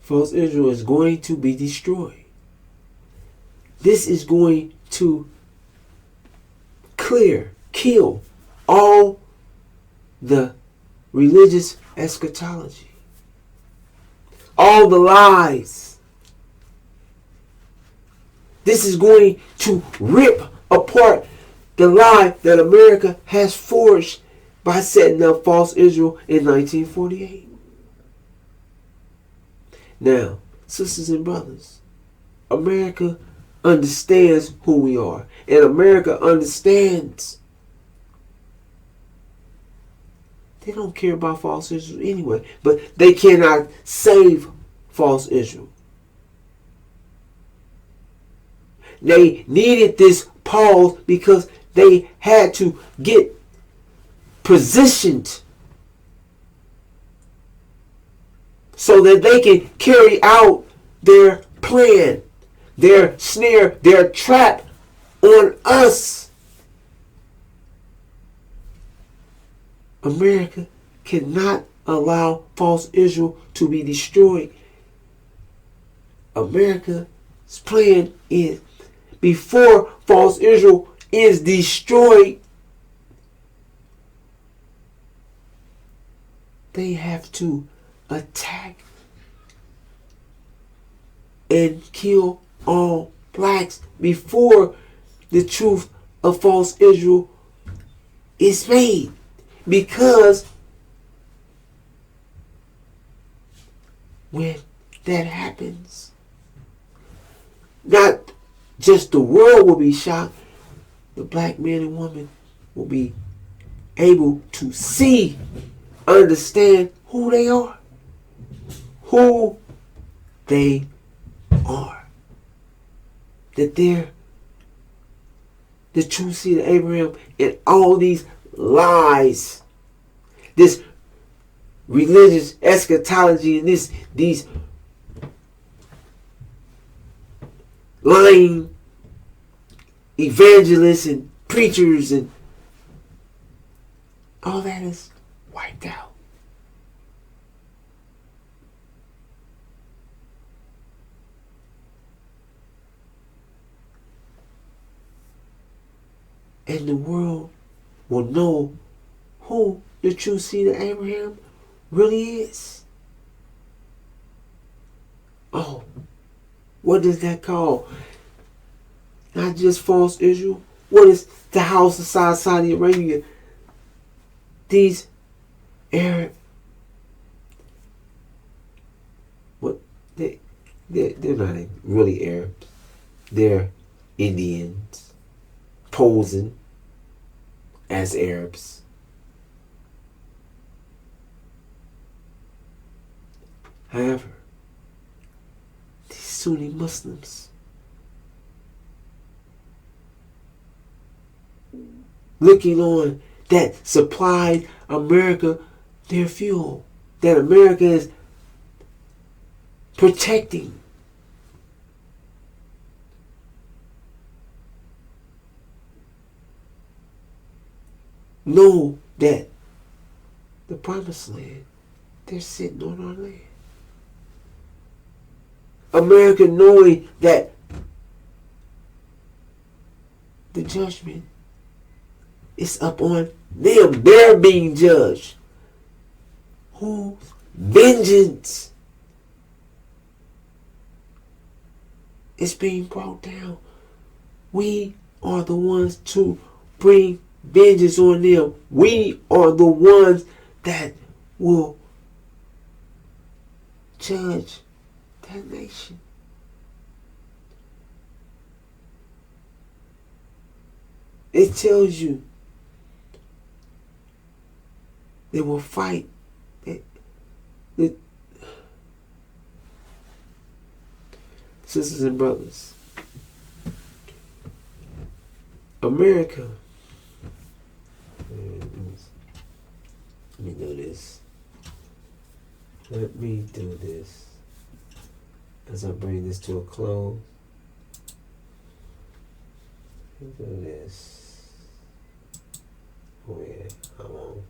False Israel is going to be destroyed. This is going to kill all the religious eschatology, all the lies. This is going to rip apart the lie that America has forged by setting up false Israel in 1948. Now, sisters and brothers, America understands who we are. And America understands they don't care about false Israel anyway. But they cannot save false Israel. They needed this pause because they had to get positioned so that they can carry out their plan, their snare, their trap on us. America cannot allow false Israel to be destroyed. America's plan is, before false Israel is destroyed, they have to attack and kill all blacks before the truth of false Israel is made. Because when that happens, not just the world will be shocked, the black man and woman will be able to see, understand who they are. Who they are. That they're the true seed of Abraham, and all these lies, this religious eschatology, and these lying evangelists and preachers, and all that is wiped out. And the world will know who the true seed of Abraham really is. Oh, what does that call? Not just false Israel. What is the house of Saudi Arabia? These Arab, what they're not even really Arabs. They're Indians posing as Arabs. However, these Sunni Muslims looking on that supplied America their fuel, that America is protecting. Know that the promised land, they're sitting on our land. America knowing that the judgment is up on them. They're being judged. Whose vengeance is being brought down. We are the ones to bring vengeance on them. We are the ones that will judge that nation. It tells you they will fight. Sisters and brothers, America, let me do this. Let me do this as I bring this to a close. Let me do this. Oh yeah, I'm on.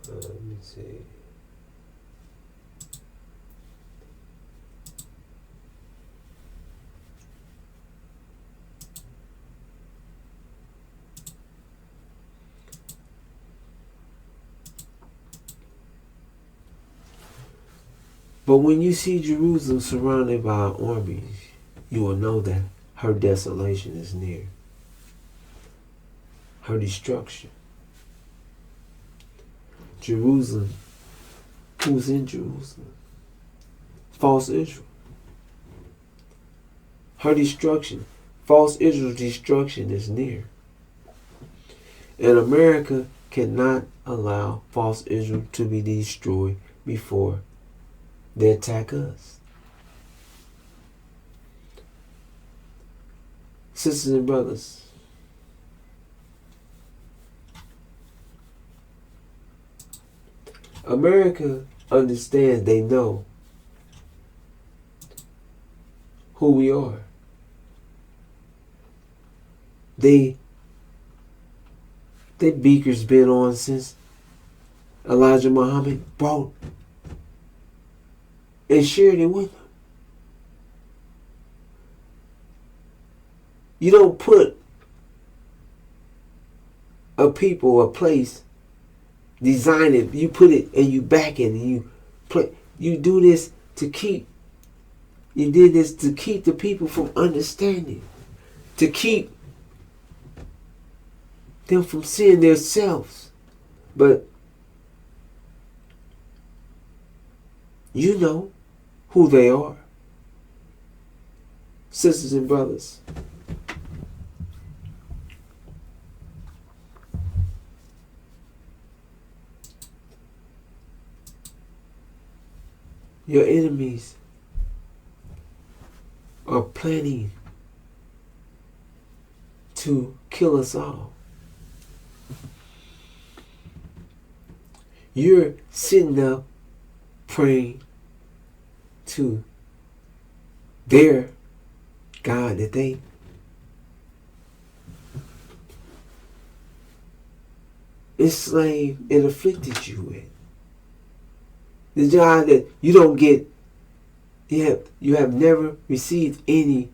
Let me see. But when you see Jerusalem surrounded by armies, you will know that her desolation is near. Her destruction. Jerusalem, who's in Jerusalem? False Israel. Her destruction, false Israel's destruction is near. And America cannot allow false Israel to be destroyed before they attack us. Sisters and brothers, America understands, they know who we are. Their beaker's been on since Elijah Muhammad brought and shared it with them. You don't put a people, a place, design it, you put it and you back it and you play. You do this to keep, you did this to keep the people from understanding, to keep them from seeing themselves. But you know who they are. Sisters and brothers, your enemies are planning to kill us all. you're sitting up praying to their God that they enslaved and afflicted you with. The God that you don't get, you have never received any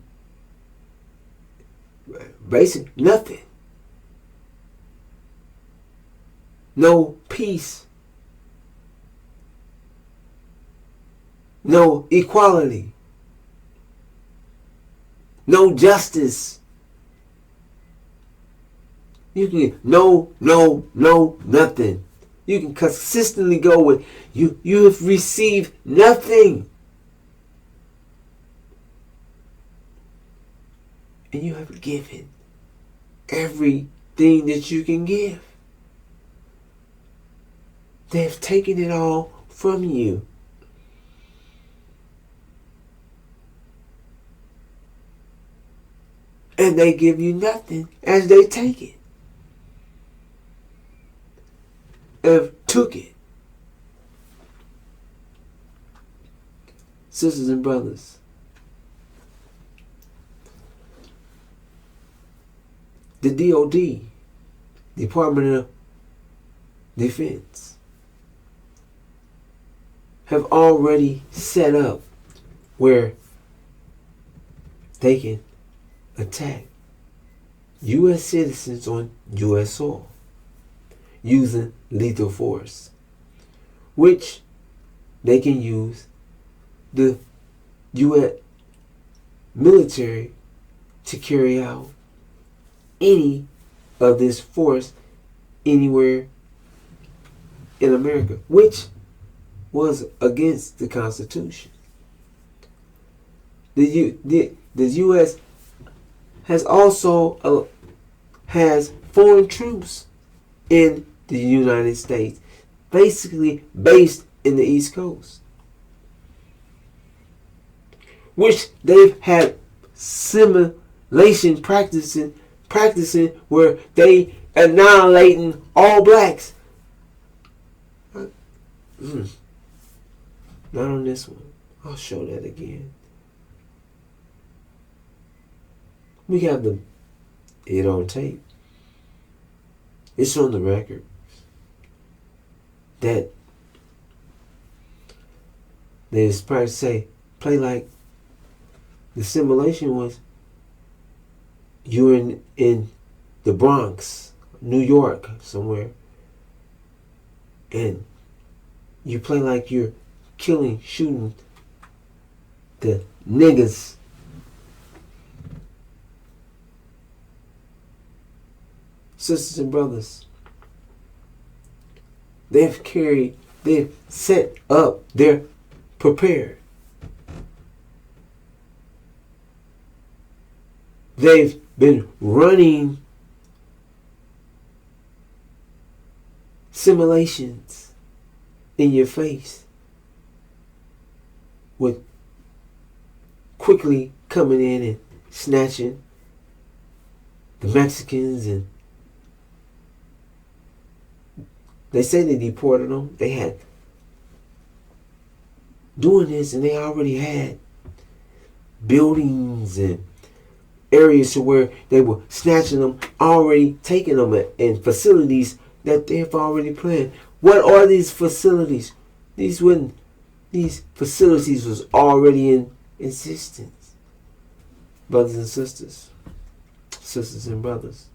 basic nothing. No peace. No equality. No justice. You can nothing. You can consistently go with you have received nothing. And you have given everything that you can give. They have taken it all from you. And they give you nothing as they take it. Have took it. Sisters and brothers, the DOD, Department of Defense, have already set up where they can attack U.S. citizens on U.S. soil using lethal force, which they can use the U.S. military to carry out any of this force anywhere in America, which was against the Constitution. The U.S. has also has foreign troops in the United States, basically based in the East Coast, which they've had simulation practicing where they annihilating all blacks. Not on this one. I'll show that again. We have it on tape. It's on the record that they just probably say, play like the simulation was you're in the Bronx, New York, somewhere, and you play like you're killing, shooting the niggas. Sisters and brothers, they've set up, they're prepared. They've been running simulations in your face with quickly coming in and snatching the Mexicans, and they say they deported them. They had doing this, and they already had buildings and areas to where they were snatching them, already taking them in facilities that they've already planned. What are these facilities? These facilities was already in existence. Brothers and sisters and brothers.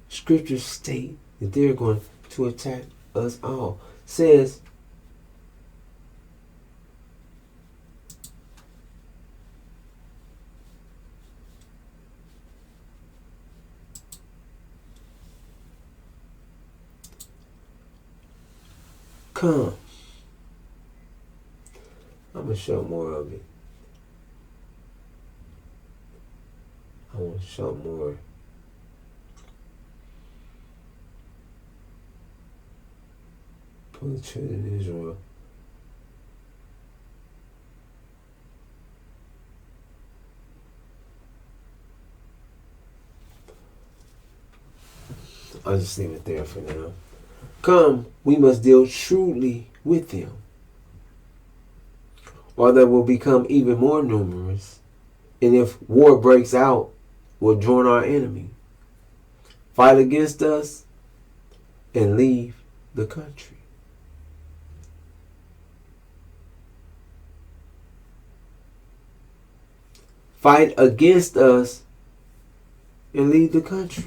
Scriptures state that they're going to attack us all. Says, come. I'm going to show more of it. I want to show more. For the church in Israel. I'll just leave it there for now. Come, we must deal shrewdly with them, or they will become even more numerous. And if war breaks out, we'll join our enemy, fight against us, and leave the country. Fight against us and leave the country.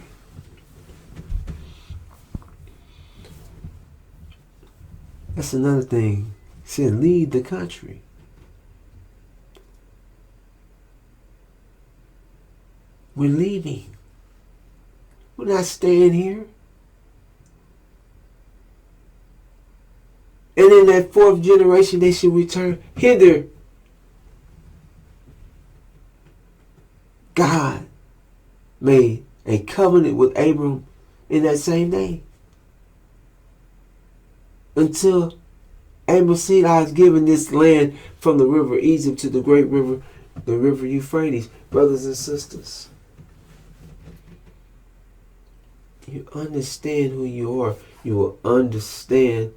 That's another thing. He said, leave the country. We're leaving. We're not staying here. And in that fourth generation, they should return hither. God made a covenant with Abram in that same day. Until Abram said, I was given this land from the river Egypt to the great river, the river Euphrates. Brothers and sisters, you understand who you are. You will understand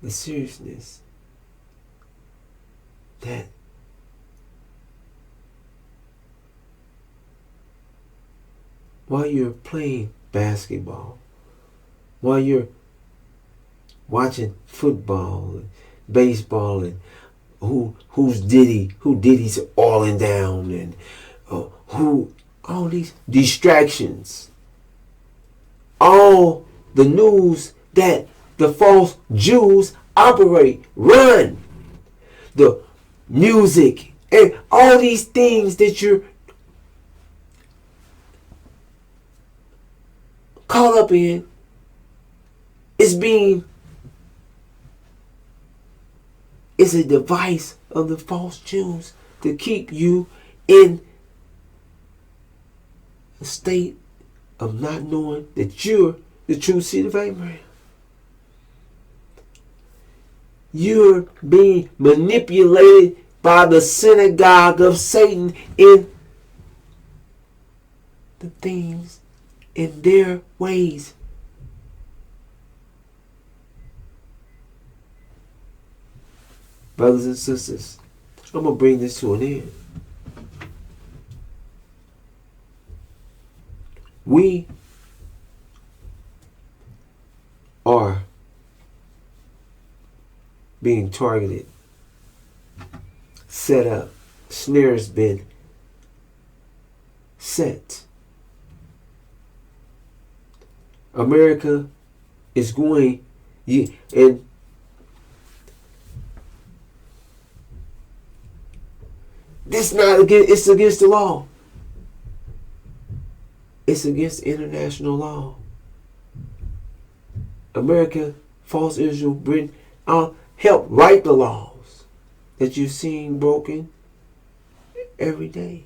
the seriousness that while you're playing basketball, while you're watching football and baseball and who Diddy's alling down and who all these distractions, all the news that the false Jews operate, run, the music and all these things that you're caught up in is a device of the false Jews to keep you in a state of not knowing that you're the true seed of Abraham. You're being manipulated by the synagogue of Satan in the things in their ways. Brothers and sisters, I'm going to bring this to an end. We are being targeted, set up, snares been set. America is going, and this not against, it's against the law. It's against international law. America, false Israel, Britain, help write the laws that you're seeing broken every day.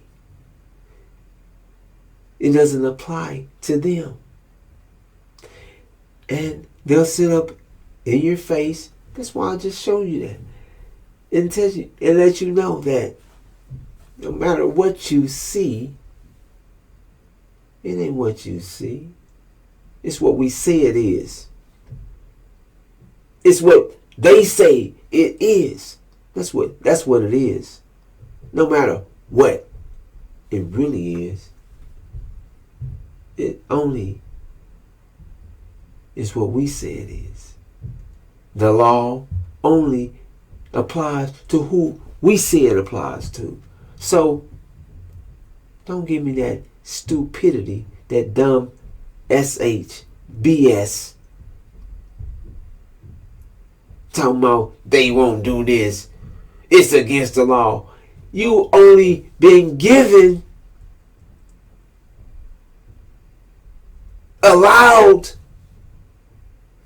It doesn't apply to them. And they'll sit up in your face. That's why I just showed you that. And tell you, and let you know that no matter what you see, it ain't what you see. It's what we say it is. It's what they say it is. That's what it is. No matter what it really is, it only is what we say it is. The law only applies to who we say it applies to. So don't give me that stupidity, that dumb BS. Talking about they won't do this. It's against the law. You only been given, allowed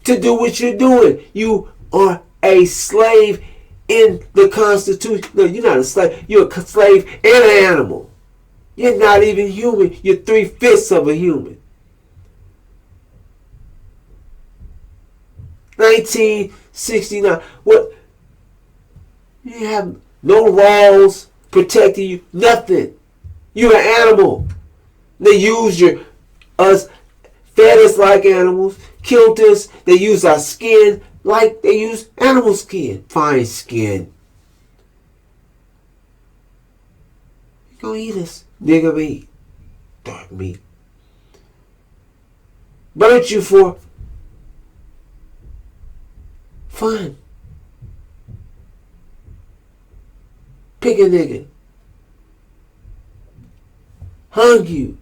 to do what you're doing. You are a slave in the Constitution. No, you're not a slave. You're a slave and an animal. You're not even human. You're 3/5 of a human. 1969. What? You have no laws protecting you. Nothing. You're an animal. They use us fed us like animals, killed us. They use our skin like they use animal skin, fine skin. You're gonna eat us, nigger meat, dark meat. Burnt you for fun. Pick a nigga. Hung you.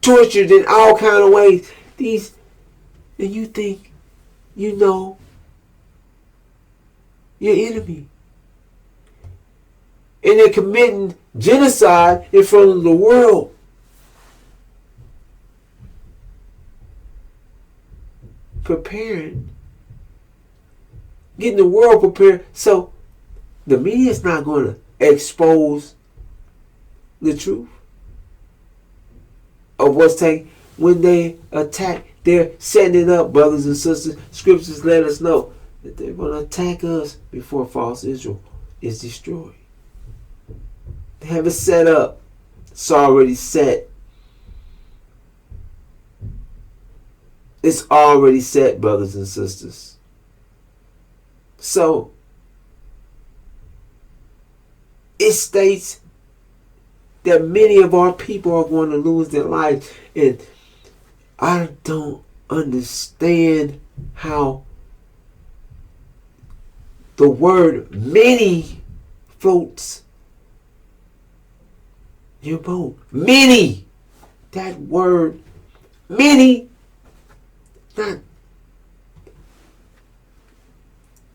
Tortured in all kind of ways. And you think you know your enemy. And they're committing genocide in front of the world. Preparing. Getting the world prepared. So the media is not going to expose the truth of what's taking. When they attack, they're setting it up, brothers and sisters. Scriptures let us know that they're going to attack us before false Israel is destroyed. They have it set up. It's already set. It's already set, brothers and sisters. So, it states that many of our people are going to lose their lives. And I don't understand how the word many floats your boat. Many. That word, many, not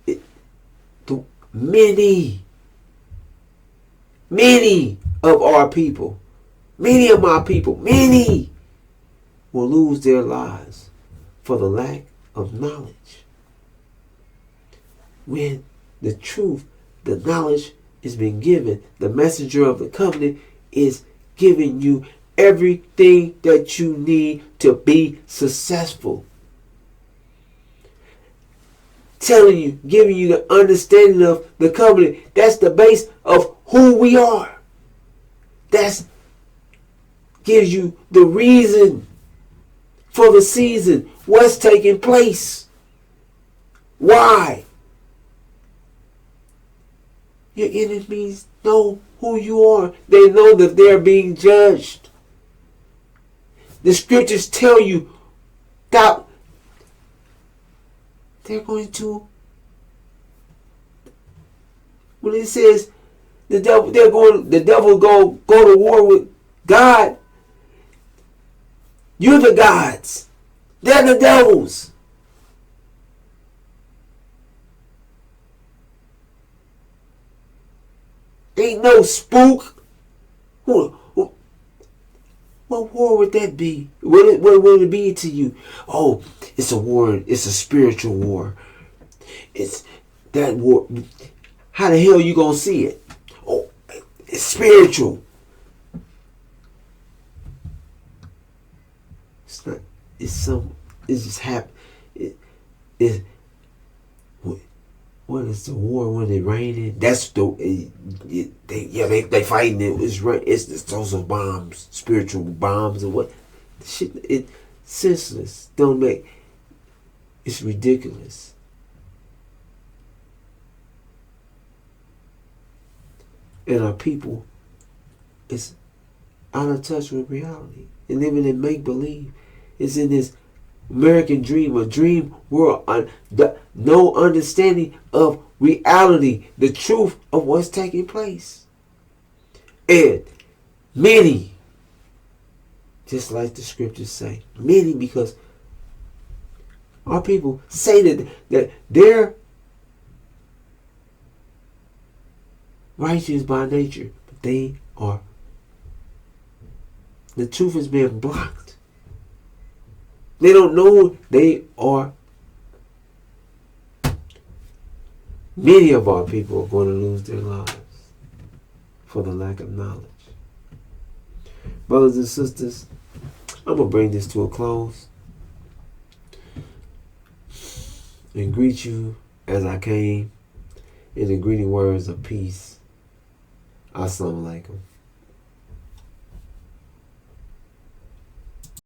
it, the many of our people, many of my people, many will lose their lives for the lack of knowledge. When the truth, the knowledge is being given, the messenger of the covenant is giving you everything that you need to be successful. Telling you, giving you the understanding of the covenant. That's the base of who we are. That gives you the reason for the season. What's taking place. Why? Your enemies know who you are. They know that they're being judged. The scriptures tell you that they're going to, when it says the devil go to war with God, you're the gods. They're the devils. Ain't no spook. What war would that be? What would it be to you? Oh, it's a war. It's a spiritual war. It's that war. How the hell you gonna see it? Oh, it's spiritual. It's not. It's just happened. What is the war when it raining? That's they fighting it. It's right. It's those are bombs, spiritual bombs, or what? Shit, it senseless. Don't make. It's ridiculous. And our people is out of touch with reality and living in make believe. It's in this American dream, a dream world, no understanding of reality, the truth of what's taking place. And many, just like the scriptures say, many, because our people say that they're righteous by nature, but they are. The truth is being blocked. They don't know they are. Many of our people are going to lose their lives for the lack of knowledge. Brothers and sisters, I'm going to bring this to a close and greet you as I came in the greeting words of peace. Assalamu alaikum.